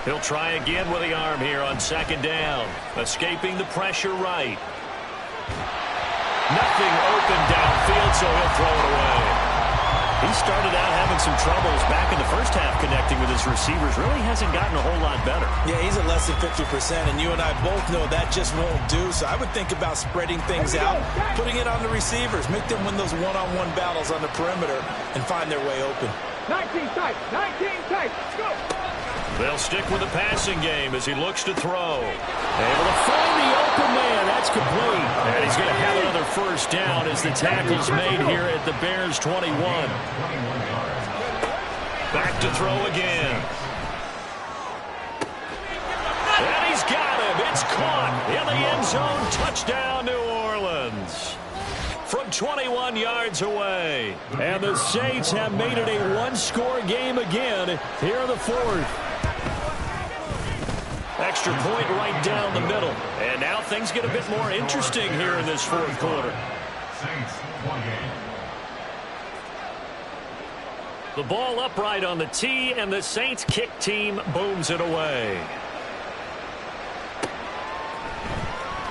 He'll try again with the arm here on 2nd down. Escaping the pressure right. Nothing open downfield, so he'll throw it away. He started out having some troubles back in the first half connecting with his receivers. Really hasn't gotten a whole lot better. Yeah, he's at less than 50%, and you and I both know that just won't do. So I would think about spreading things out, putting it on the receivers, make them win those one-on-one battles on the perimeter, and find their way open. 19 tight, let's go. They'll stick with the passing game as he looks to throw. Able to find the open man. That's complete. And he's going to have another first down as the tackle's made here at the Bears 21. Back to throw again. And he's got him. It's caught in the end zone. Touchdown, New Orleans. From 21 yards away. And the Saints have made it a one-score game again here in the fourth. Extra point right down the middle. And now things get a bit more interesting here in this fourth quarter. Saints, 1 game. The ball upright on the tee, and the Saints kick team booms it away.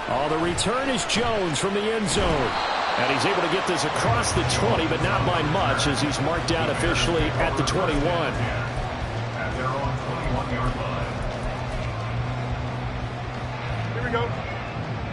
Oh, the return is Jones from the end zone. And he's able to get this across the 20, but not by much as he's marked down officially at the 21. At their own 21-yard line. Here we go.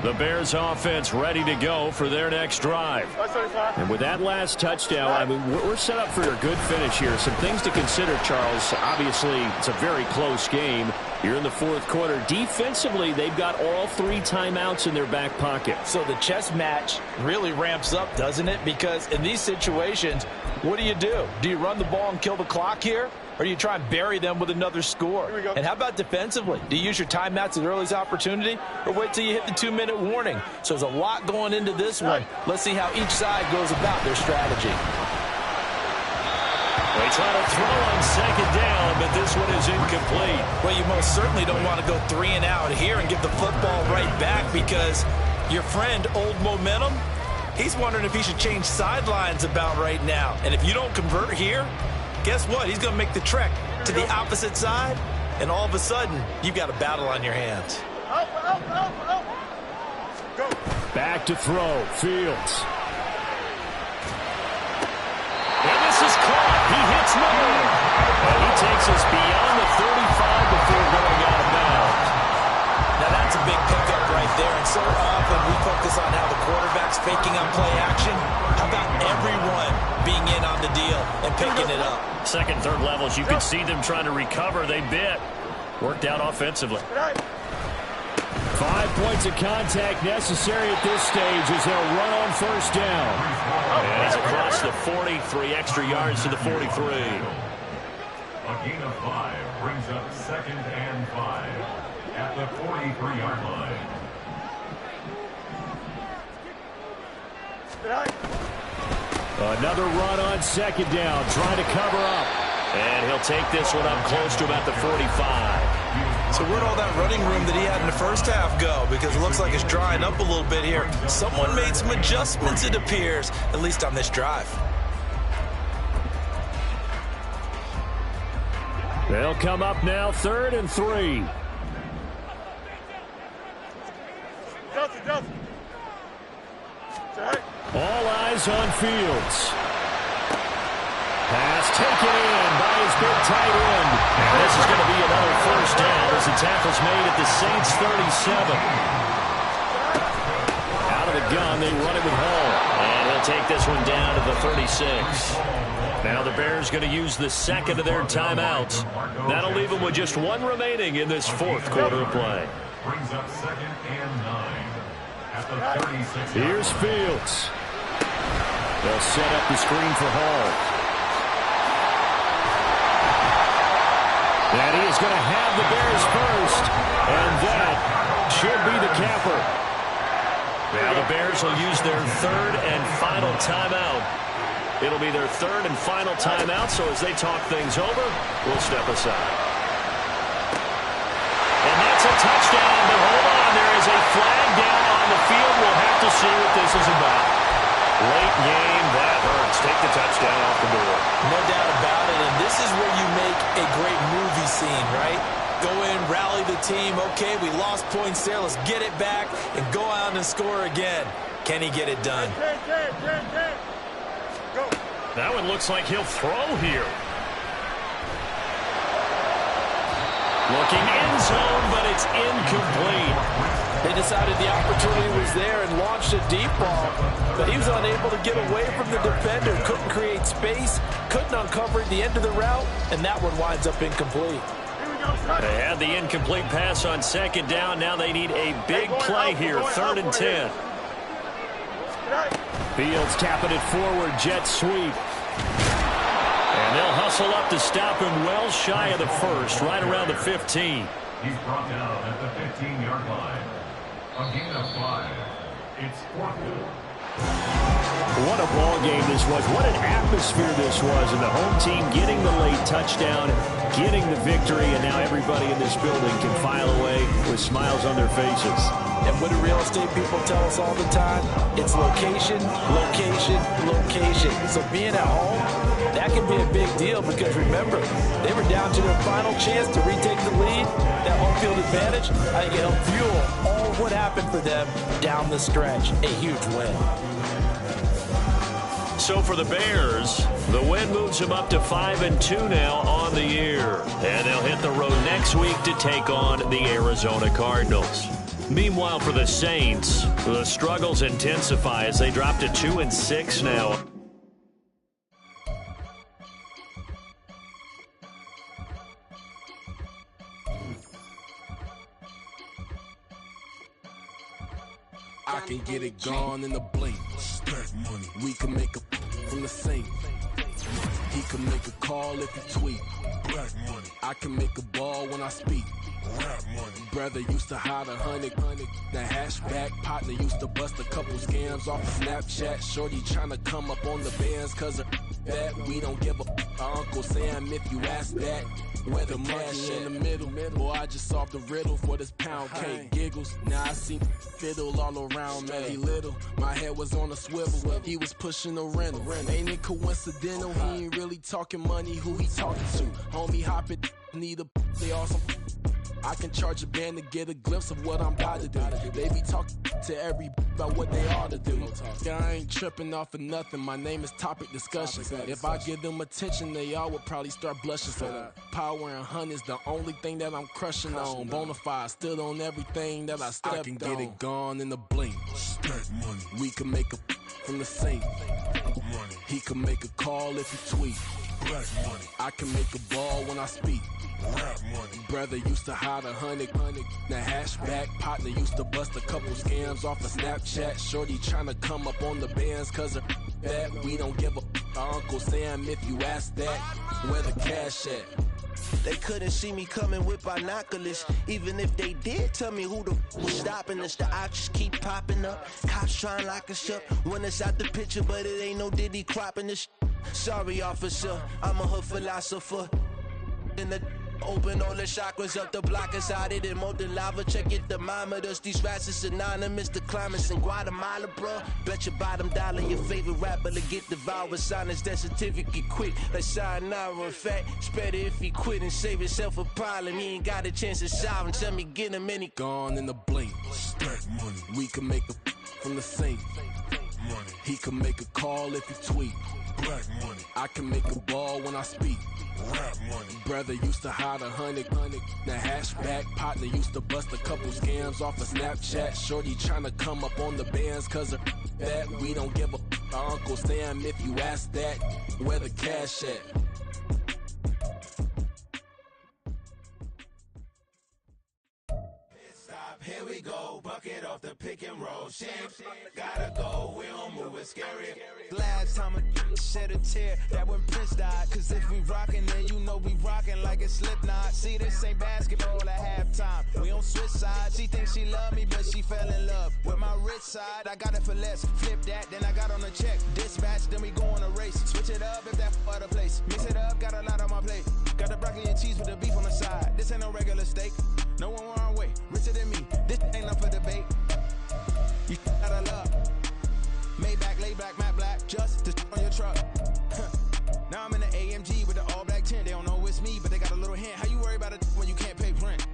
The Bears offense ready to go for their next drive. That's 35. And with that last touchdown, I mean, we're set up for a good finish here. Some things to consider, Charles. Obviously, it's a very close game. You're in the fourth quarter. Defensively, they've got all 3 timeouts in their back pocket. So the chess match really ramps up, doesn't it? Because in these situations, what do? Do you run the ball and kill the clock here? Or do you try and bury them with another score? Here we go. And how about defensively? Do you use your timeouts at earliest opportunity? Or wait till you hit the 2-minute warning? So there's a lot going into this one. Let's see how each side goes about their strategy. They try to throw on 2nd down, but this one is incomplete. Well, you most certainly don't want to go 3 and out here and give the football right back because your friend, Old Momentum, he's wondering if he should change sidelines about right now. And if you don't convert here, guess what? He's going to make the trek to the opposite side, and all of a sudden, you've got a battle on your hands. Go. Back to throw. Fields. And this is caught. He hits Miller. And he takes us beyond the 35 before going out of bounds. Now, that's a big pickup right there, and so often we focus on how the quarterback's faking on play action. How about everyone being in on the deal and picking it up? Second, third levels, you can see them trying to recover. They bit. Worked out offensively. 5 points of contact necessary at this stage as they'll run on first down. And he's across the 40, 3 extra yards to the 43. A gain of 5 brings up 2nd and 5 at the 43-yard line. Another run on 2nd down, trying to cover up. And he'll take this one up close to about the 45. So where'd all that running room that he had in the first half go? Because it looks like it's drying up a little bit here. Someone made some adjustments, it appears, at least on this drive. They'll come up now 3rd and 3. Johnson. All eyes on Fields. Pass taken in by his big tight end. And this is going to be another first down as the tackle's made at the Saints 37. Out of the gun, they run it with Hall. And he'll take this one down to the 36. Now the Bears going to use the second of their timeouts. That'll leave them with just 1 remaining in this fourth quarter of play. Brings up 2nd and 9 at the 36. Here's Fields. They'll set up the screen for Hall. And he is going to have the Bears first. And that should be the capper. Now the Bears will use their third and final timeout. It'll be their third and final timeout, so as they talk things over, we'll step aside. And that's a touchdown, but hold on, there is a flag down on the field. We'll have to see what this is about. Late game, that hurts. Take the touchdown off the board. No doubt about it, and this is where you make a great movie scene, right? Go in, rally the team. Okay, we lost points there. Let's get it back and go out and score again. Can he get it done? Go. That one looks like he'll throw here. Looking end zone, but it's incomplete. They decided the opportunity was there and launched a deep ball, but he was unable to get away from the defender. Couldn't create space, couldn't uncover the end of the route, and that one winds up incomplete. They had the incomplete pass on second down. Now they need a big play here, 3rd and 10. Fields tapping it forward, jet sweep. And they'll hustle up to stop him well shy of the first, right around the 15. He's brought down at the 15-yard line. A gain of 5. It's 4th down. What a ball game this was. What an atmosphere this was. And the home team getting the late touchdown, getting the victory, and now everybody in this building can file away with smiles on their faces. And what do real estate people tell us all the time? It's location, location, location. So being at home, that can be a big deal because remember, they were down to their final chance to retake the lead. That home field advantage, I think it helped fuel all what happened for them down the stretch. A huge win. So for the Bears, the win moves them up to 5-2 now on the year. And they'll hit the road next week to take on the Arizona Cardinals. Meanwhile, for the Saints, the struggles intensify as they drop to 2-6 now. I can get it gone in a blink. Stack money. We can make a from the sink. He can make a call if he tweet. Black money. I can make a ball when I speak. Rap money. Brother used to hide 100. The hashback partner used to bust a couple scams off of Snapchat. Shorty tryna come up on the bands cause of that. We don't give a Uncle Sam if you ask that. Where the cash in the middle. Boy, I just solved the riddle for this pound cake. Giggles, now I see fiddle all around me. He little, my head was on a swivel. He was pushing a rental. Ain't it coincidental? He ain't really talking money. Who he talking to? Homie, hop it, need a they awesome. I can charge a band to get a glimpse of what I'm about to do. They be talking to every about what they ought to do. Yeah, I ain't tripping off of nothing. My name is Topic Discussion. If I give them attention, they all would probably start blushing. So power and hunt is the only thing that I'm crushing on. Bonafide, stood on everything that I stepped on. I can get it gone in a blink. Stack money. We can make a from the sink. Money. He can make a call if he tweet. Black money. I can make a ball when I speak. Rap money. Brother used to hide 100. The hashback partner used to bust a couple scams off of Snapchat. Shorty tryna come up on the bands cause of that. We don't give a Uncle Sam if you ask that. Where the cash at? They couldn't see me coming with binoculars. Even if they did tell me who the was stopping us, the options keep popping up. Cops trying to lock us up when it's out the picture, but it ain't no Diddy cropping this. Sorry, officer, I'm a hood philosopher. In the open all the chakras up, the block is out it and molten lava. Check your thermometers, these rats is synonymous. The climates in Guatemala, bruh. Bet your bottom dollar your favorite rapper to get devoured. Sign his death certificate quick, like sayonara. In fact, it's better if he quit and save himself a problem. He ain't got a chance to solve him. Tell me get him any gone in a blink. Stack money. We can make a from the sink. Money. He can make a call if he tweet. Black money. I can make a ball when I speak. Rap money. Brother used to hide 100. The hashback partner used to bust a couple scams off of Snapchat. Shorty tryna come up on the bands cause of that. We don't give a Uncle Sam if you ask that. Where the cash at? Here we go, bucket off the pick and roll. Champs, gotta go, we don't move, it's scary. Last time a shed a tear, that when Prince died. Cause if we rockin', then you know we rockin' like a Slipknot. See, this ain't basketball at halftime. We don't switch sides. She thinks she love me, but she fell in love with my wrist. Switch side, I got it for less. Flip that, then I got on a check. Dispatch, then we go on a race. Switch it up if that other place. Mix it up, got a lot on my plate. Got the broccoli and cheese with the beef on the side. This ain't no regular steak. No one wrong way, richer than me. This ain't up for debate. You out of luck. Maybach, lay back, matte black, just to on your truck. Now I'm in the AMG with the all black tint. They don't know it's me, but they got a little hint. How you worry about it when you can't pay rent?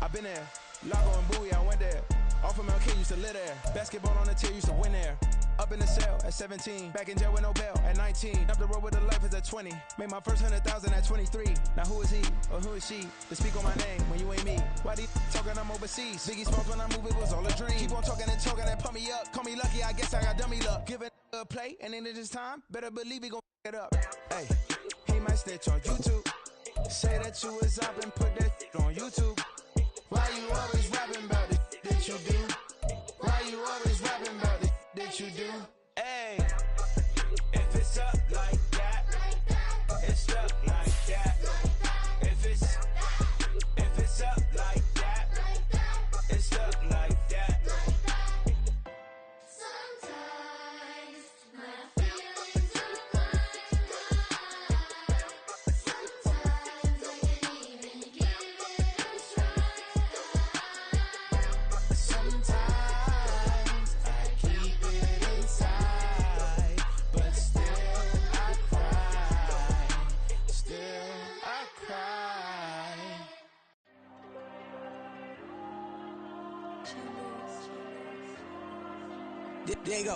I've been there. Lago and Bowie, I went there. Off of MLK, used to live there. Basketball on the tier, used to win there. Up in the cell at 17. Back in jail with no bail at 19. Up the road with the life is at 20. Made my first 100,000 at 23. Now who is he or who is she to speak on my name when you ain't me? Why they talking I'm overseas? Biggie Smalls when I move, it was all a dream. Keep on talking and talking and pump me up. Call me lucky, I guess I got dummy luck. Give it a play and then it's time. Better believe he gon' it up. Hey, he might snitch on YouTube. Say that you was up and put that on YouTube. Why you always rapping about it that you do? Why you always rapping about it that you do? Hey, if it's up like that, it's stuck like that. If it's up like that, it's stuck like that. Sometimes my feelings are blind. Sometimes I can't even give it a try. Sometimes I keep it inside, but still I cry. Still I cry. There you go.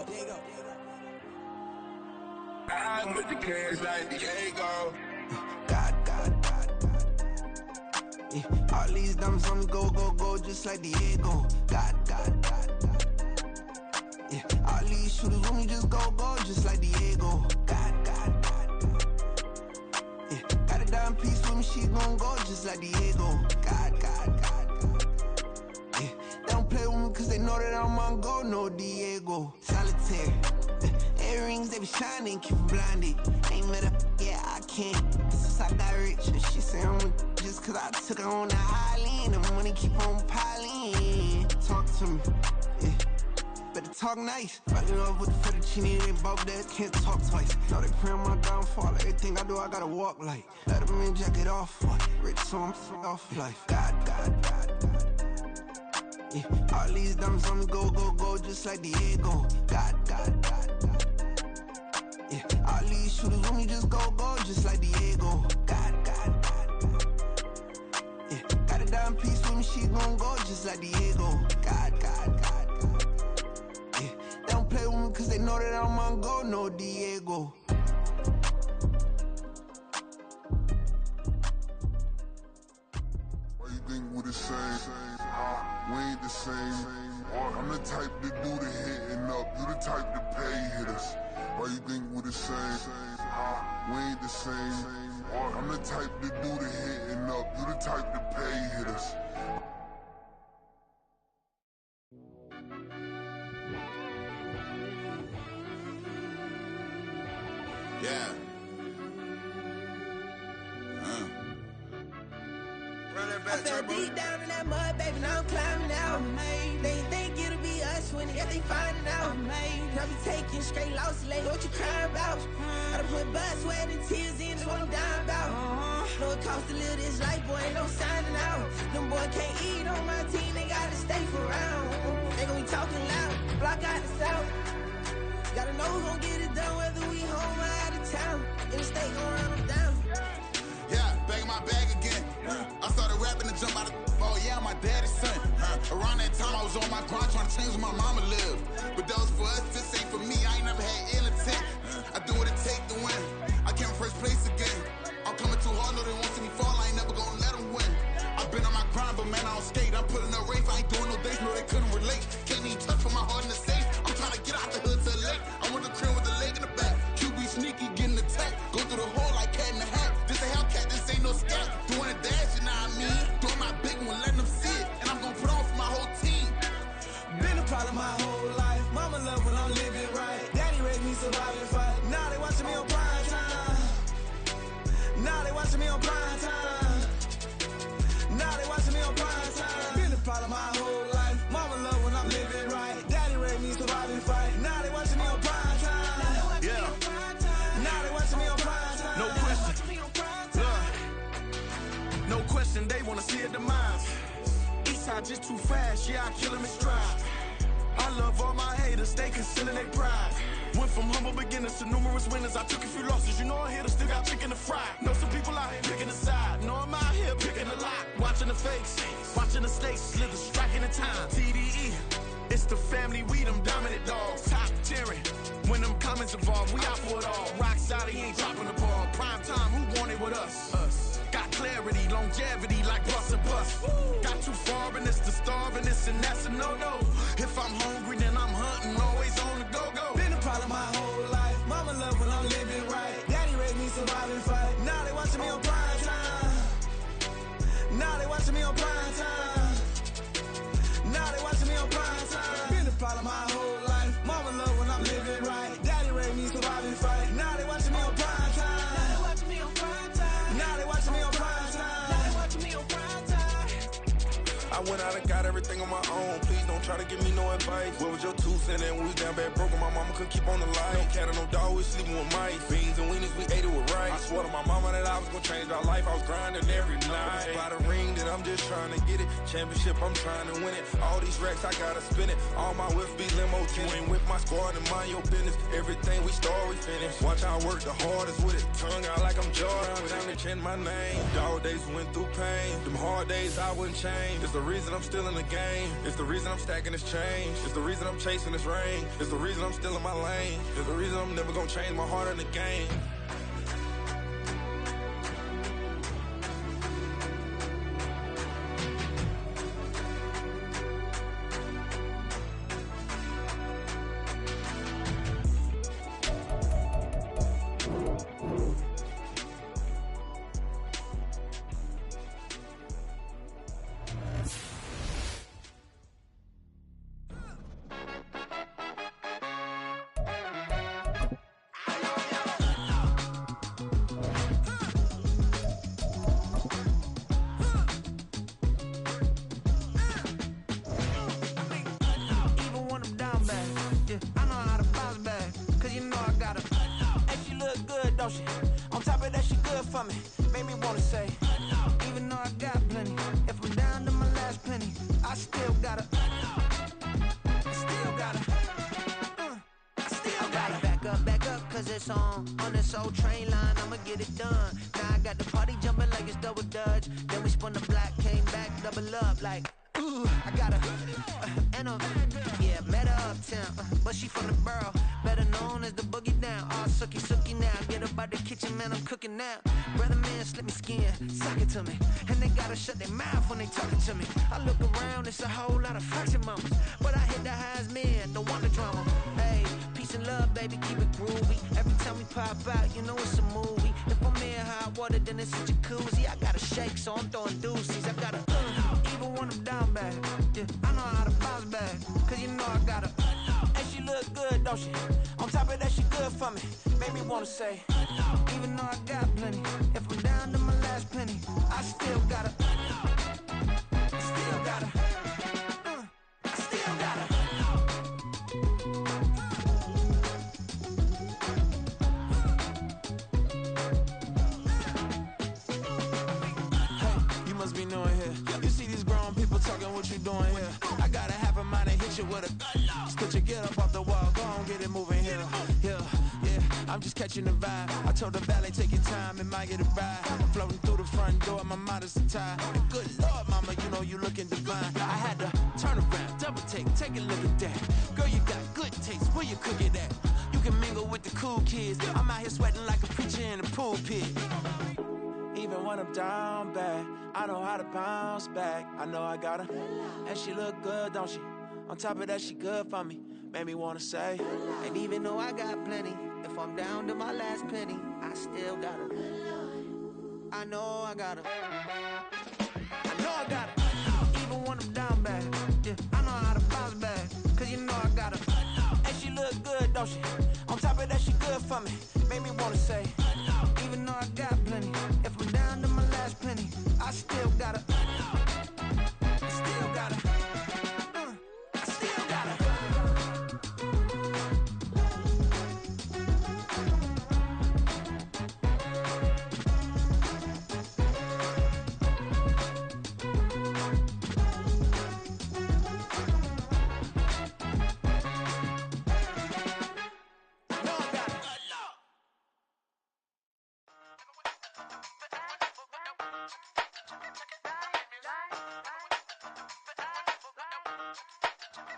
I'm with the cash like Diego. God. Yeah, all these diamonds on me go, just like Diego. God. Yeah, all these shooters on me just go, just like Diego. God. Yeah, got a dime piece with me, she gon' go just like Diego. God. Yeah, they don't play with me cause they know that I'm on go, no Diego. Solitaire. Earrings, they be shining, keep them blinded. Ain't met up, yeah, I can't. Since I got rich, and she say I'm just cause I took her on the island. The money keep on piling. Talk to me, yeah. Better talk nice. Fucking up with the fettuccine, they both dead, can't talk twice. Know they pray on my downfall. Everything I do, I gotta walk like. Let them in, jacket off. Rich, so I'm off life. God. Yeah, all these diamonds on me go, just like Diego. God. Yeah, all these shooters with me just go, just like Diego. God. Yeah, got a dime piece with me, she gon' go just like Diego. God. Yeah, they don't play with me cause they know that I'm on go, no Diego. Why you think we the same? We ain't the same. I'm the type to do the hitting up, you the type to pay hitters. Why you think we the same? We ain't the same. I'm the type to do the hitting up, you the type to pay hitters. Yeah. I fell deep down in that mud, baby, now I'm climbing out. They think it'll be us when they finding out. I be taking straight losses lately, what you crying about? I done put blood, sweat, and tears in, that's what I'm dying about. Know it costs to live this life, boy, ain't no signing out. Them boy can't eat on my team, they gotta stay for round. They gon' be talking loud, block out the south. Gotta know who gon' get it done, whether we home or out of town. In the state gon' run them down. Yeah, back in my bag again. I started rapping to jump out of oh yeah, my daddy's son. Around that time I was on my grind trying to change where my mama lived. But that was for us, this ain't for me. I ain't never had ill intent. I do what it take to win. I came first place again. I'm coming too hard, no they won't see me fall. I ain't never gonna let them win. I've been on my grind, but man I don't skate. I'm putting up race, I ain't doing no days, no they couldn't relate. Can't even touch for my heart in the safe. I'm trying to get out the hood to the lake. I'm with the crib with the leg in the back. QB sneaky, getting attacked. Go through the hole like cat in the hat. This a Hellcat, this ain't no scat. Doing a dash, you know what I mean? Doing my big one, letting them see it. And I'm gonna put on for my whole team. Been a problem my whole life. Mama love when I'm ride just too fast, yeah, I kill him in stride. I love all my haters, they concealing their pride. Went from humble beginners to numerous winners. I took a few losses, you know I hit, still got chicken to fry. Know some people out here picking a side, know I'm out here picking a lot. Watching the fakes, watching the stakes, slither, striking the time. TDE, it's the family, we them dominant dogs. Top tiering, when them comments involved, we out for it all. Rock solid, he ain't dropping the ball. Prime time, who want it with us? Us. Got clarity, longevity like bus and bus. Got too far and it's the starving, this and that's a no-no. If I'm hungry, then I'm hunting, always on the go-go. Been a problem my whole life. Mama love when I'm living right. Daddy raised me survive and fight. Now they watching me on prime time. Now they watching me on prime time. Now they watching me on prime time. Been a problem my whole life. Mama love when I'm living right. Daddy raised me survive and fight. Now they watching me on prime time. Now they watching me on prime time. Now they watching me on prime time. Now they watching me on prime time. I went out and got everything on my own. Please don't try to give me no advice. Where was your 2 cents and we was down bad broke and my mama couldn't keep on the light. No cat or no dog, we sleeping with mice. Beans and weenies, we ate it with rice. I swore to my mama that I was gonna change our life. I was grinding every night. By the ring that I'm just trying to get it. Championship, I'm trying to win it. All these racks, I gotta spin it. All my whips be limo tinted. Ain't with my squad and mind your business. Everything we start, we finish. Watch how I work the hardest with it. Tongue out like I'm Jordan. Without me change my name. Dog days went through pain. Them hard days I wouldn't change. It's the reason I'm still in the game. It's the reason I'm stacking this change. It's the reason I'm chasing this rain. It's the reason I'm still in my lane. It's the reason I'm never gonna change my heart in the game. On top of that, she good for me. Made me wanna say, even though I got plenty, if I'm down to my last penny, I still gotta, back up, cause it's on this old train line, I'ma get it done. Now I got the party jumping like it's double dutch. Then we spun the block, came back, double up like, ooh, I got met her uptown, but she from the borough, better known as the boogie down. All sookie now, get up out the kitchen, man, I'm cooking now. Brother man, slip me skin, suck it to me, and they gotta shut their mouth when they talking to me. I look around, it's a whole lot of fraction mamas, but I hit the highest men, don't want the drama. Hey, peace and love, baby, keep it groovy. Every time we pop out, you know it's a movie. If I'm in hot water, then it's a jacuzzi. I gotta shake, so I'm throwing deuces. I gotta even when I'm down bad. Yeah, I know how to bounce back, cause you know I gotta. And she look good, don't she? On top of that, she good for me. Made me wanna say, even though I got plenty, if I'm down to my last penny, I still gotta. With a put your get up off the wall, go on, get it moving here. Yeah, I'm just catching the vibe. I told the valet, take your time, it might get a ride. Floating through the front door, my mind is tied. And good Lord, mama, you know you looking divine. I had to turn around, double take a look at that. Girl, you got good taste, where you cook it at? You can mingle with the cool kids. I'm out here sweating like a preacher in a pulpit. Even when I'm down bad, I know how to bounce back. I know I got her, and she look good, don't she? On top of that, she good for me, made me wanna say. And even though I got plenty, if I'm down to my last penny, I still got her. I know I got her. I know I got her. Even when I'm down bad, yeah, I know how to bounce back, cause you know I got her. And she look good, don't she? On top of that, she good for me, made me wanna say. Even though I got plenty, if I'm down to my last penny, I still got her. Still got her.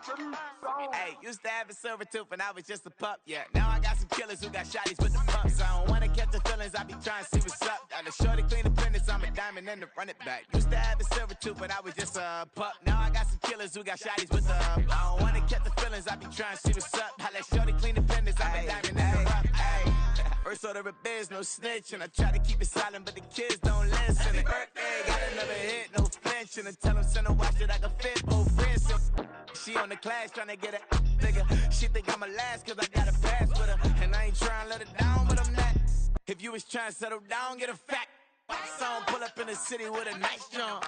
Hey, used to have a silver tooth and I was just a pup, yeah. Now I got some killers who got shotties with the pumps. I don't wanna catch the feelings, I be trying to see what's up. Got a shorty clean the business, I'm a diamond and to run it back. Used to have a silver tooth but I was just a pup. Now I got some killers who got shotties with the I don't wanna catch the feelings, I be trying to see what's up. I let shorty clean the business, I'm a diamond and to run it. First order of biz, no snitch, and I try to keep it silent, but the kids don't listen. The birthday got another hit, no flinch, and I tell them send a watch that I can fit both friends. She on the class trying to get a nigga. She think I'm a last cause I got a pass with her, and I ain't trying to let her down, but I'm not. If you was trying to settle down, get a fat song, pull up in the city with a nice jump.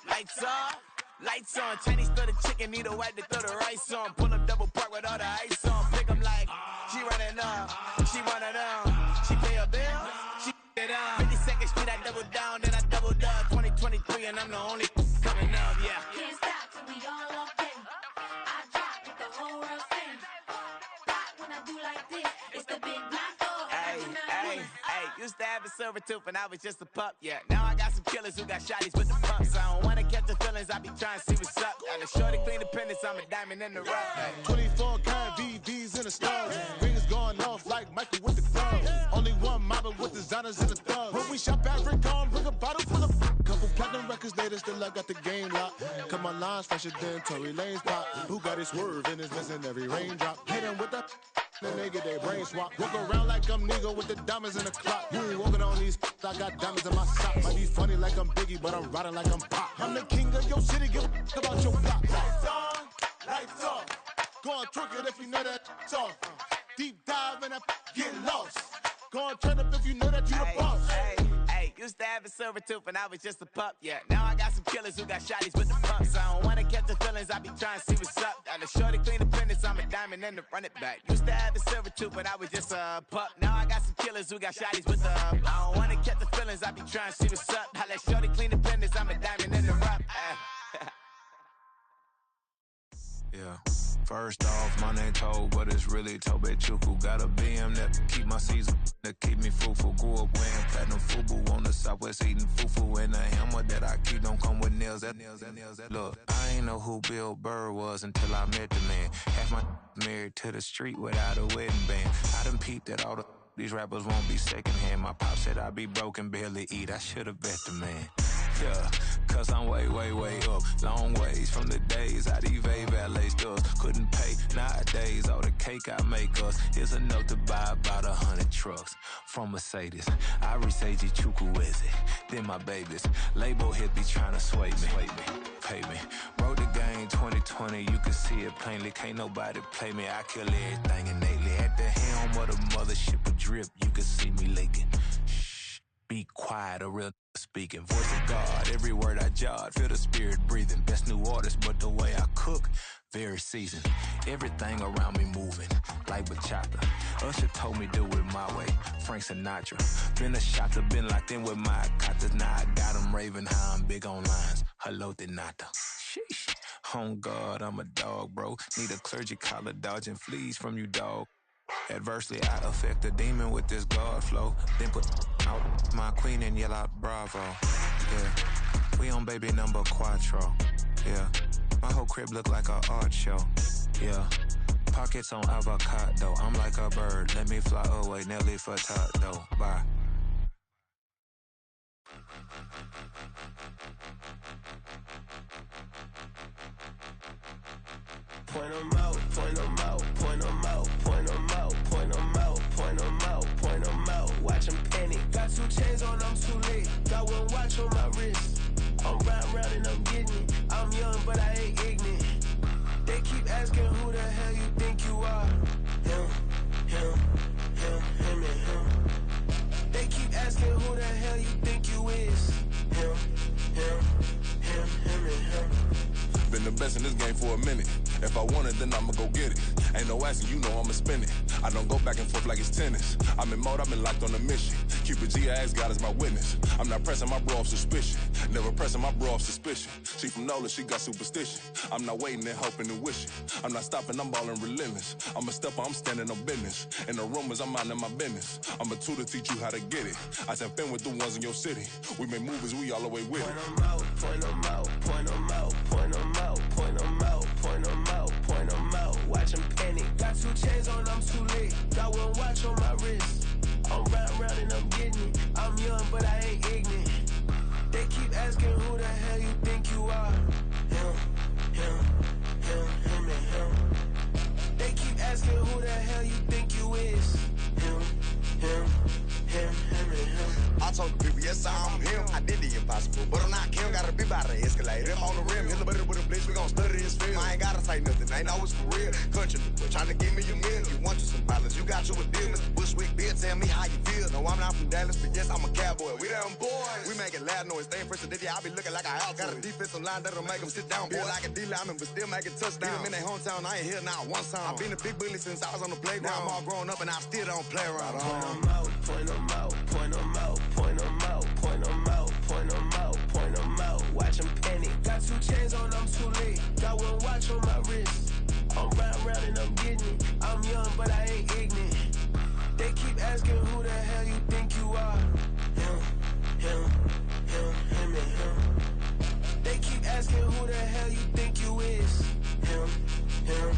Lights off. Lights on, Chinese throw the chicken, need a wipe to throw the rice on. Pull up double park with all the ice on. Pick 'em like, she running up, she running down. She pay a bill, she it up. 52nd Street, I double down, then I doubled up. 2023, and I'm the only coming up, yeah. Can't stop till we all up in. I drop with the whole world sing. Pop when I do like this, it's the big block door. Hey, used to have a silver tooth and I was just a pup, yeah. Now I got some killers who got shotties with the pumps. I don't wanna catch the feelings, I be trying to see what's up. Got a shorty clean the pendants, I'm a diamond in the rough. 24 karat VVs in the stars. Rings going off like Michael with the thugs. Only one mobbing with designers in the thugs. When we shop at Rincon, bring a bottle full of couple platinum records later, still I got the game locked. Cut my lines fresher than Tory Lane's pop. Who got his swerve and is missing every raindrop. Hit him with the and they get their brain swap. Walk around like I'm Nigo with the diamonds in the clock. You ain't walking on these, I got diamonds in my sock. Might be funny like I'm Biggie, but I'm riding like I'm Pop. I'm the king of your city, give a about your block. Lights on, lights off. Go on, twerk it if you know that it's off. Deep dive and I get lost. Go on, turn up if you know that you the boss. Used to have a silver tooth and I was just a pup, yeah. Now I got some killers who got shotties with the pumps. I don't wanna catch the feelings, I be trying to see what's up. Got a shorty clean the pendants, I'm a diamond and to run it back. Used to have a silver tooth but I was just a pup. Now I got some killers who got shotties with the I don't wanna catch the feelings, I be trying to see what's up. I let shorty clean the pendants, I'm a diamond in the rough. Yeah. First off, my name Tobe, but it's really Tobe Chuku. Got a BM that keep my season, that keep me fruitful. Grew up wearing platinum FUBU on the Southwest eating fufu. And the hammer that I keep don't come with nails. Look, I ain't know who Bill Burr was until I met the man. Half my married to the street without a wedding band. I done peeped at all these rappers won't be secondhand. My pop said I'd be broken, barely eat. I should've bet the man. Yeah, cause I'm way, way, way up. Long ways from the days I evade valet stores. Couldn't pay nowadays. All the cake I make us is enough to buy about 100 trucks from Mercedes. I resage Chukwueze, then my babies. Label hit be trying to sway me, pay me. Wrote the game 2020, you can see it plainly. Can't nobody play me, I kill everything innately. At the helm of the mothership of drip, you can see me leaking. Shh, be quiet, a real speaking. Voice of God, every word I jot, feel the spirit breathing. Best new artist, but the way I cook, very seasoned. Everything around me moving, like bachata. Usher told me do it my way, Frank Sinatra. Been a shotter, been locked in with my katas. Now I got them raving how I'm big on lines. Hello, Denata. Sheesh. On God, I'm a dog, bro. Need a clergy collar, dodging fleas from you, dog. Adversely, I affect a demon with this God flow. Then put out my queen and yell out bravo. Yeah, we on baby number quattro. Yeah, my whole crib look like an art show. Yeah, pockets on avocado. I'm like a bird, let me fly away. Nelly Furtado, bye. Point 'em out, point 'em out, point 'em out, point 'em out, point 'em out, point 'em out, point 'em out. Watch 'em panic. Got 2 chains on, I'm too late. Got 1 watch on my wrist. I'm round and I'm getting it. I'm young, but I ain't ignorant. They keep asking who the hell you think you are. Him, and him. They keep asking who the hell you think you is. Him, and him. Been the best in this game for a minute. If I want it, then I'ma go get it. Ain't no asking, you know I'ma spin it. I don't go back and forth like it's tennis. I'm in mode, I've been locked on a mission. Cupid G, I ask God as my witness. I'm not pressing my bro off suspicion. Never pressing my bro off suspicion. She from NOLA, she got superstition. I'm not waiting and hoping and wishing. I'm not stopping, I'm balling relentless. I'm a stepper, I'm standing on business. In the rumors, I'm minding my business. I'm a tutor, teach you how to get it. I said, been with the ones in your city. We make movies, we all the way with it. Point 'em out, point 'em out, point 'em out, point 'em out, point 'em out, point 'em out, point 'em out. Got one watch on my wrist. I'm round and I'm getting it. I'm young, but I ain't ignorant. They keep asking who the hell you think you are. Him, and him. They keep asking who the hell you think you is. Him, and him. I told the people, yes, I'm him. I did the impossible, but I'm not Kim. Gotta be by the escalator. Him on the rim, hit the butter with a blitz. We gon' study his film. I ain't gotta say nothing, ain't know it's for real. Country, trying to give me a meal. You want you some balance, you got you a deal. Mr. Bushwick, Bill, tell me how you feel. No, I'm not from Dallas, but yes, I'm a cowboy. We them boys. We making loud noise, staying fresh. I be looking like a house. Got a defensive line that'll make them sit down. Feel like a D-lineman, but still make it touchdown. Beat them in their hometown, I ain't here now one time. I've been a big bully since I was on the playground. I'm all grown up and I still don't play around. Point them out, point them out, point them out, point them out, point them out, point them out, point them out. Watch them panic. Got 2 chains on, I'm too late. Got one watch on my wrist. I'm round and I'm getting it. I'm young, but I ain't ignorant. They keep asking who the hell you think you are. Him, and him. They keep asking who the hell you think you is. Him, and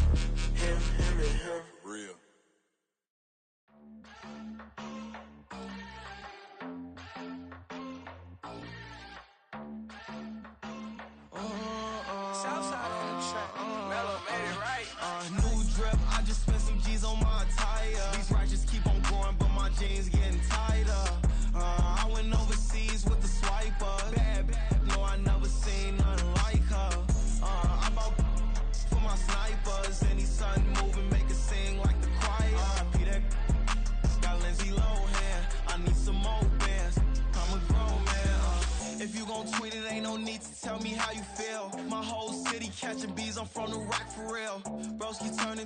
him. Real. Southside on the track. Mellow made it right. New drip, I just spent some G's on my attire. These righteous keep on going, but my jeans getting tighter. I went overseas with the swiper. Bad, no, I never seen nothing like her. I bought for my snipers. Any sun moving, make it sing like the choir. Peter got Lindsay Lohan. I need some more bands. I'm a grown man. If you gon' tweet it, ain't no need to tell me how you feel. My whole city catching bees, I'm from the rock for real. Broski turning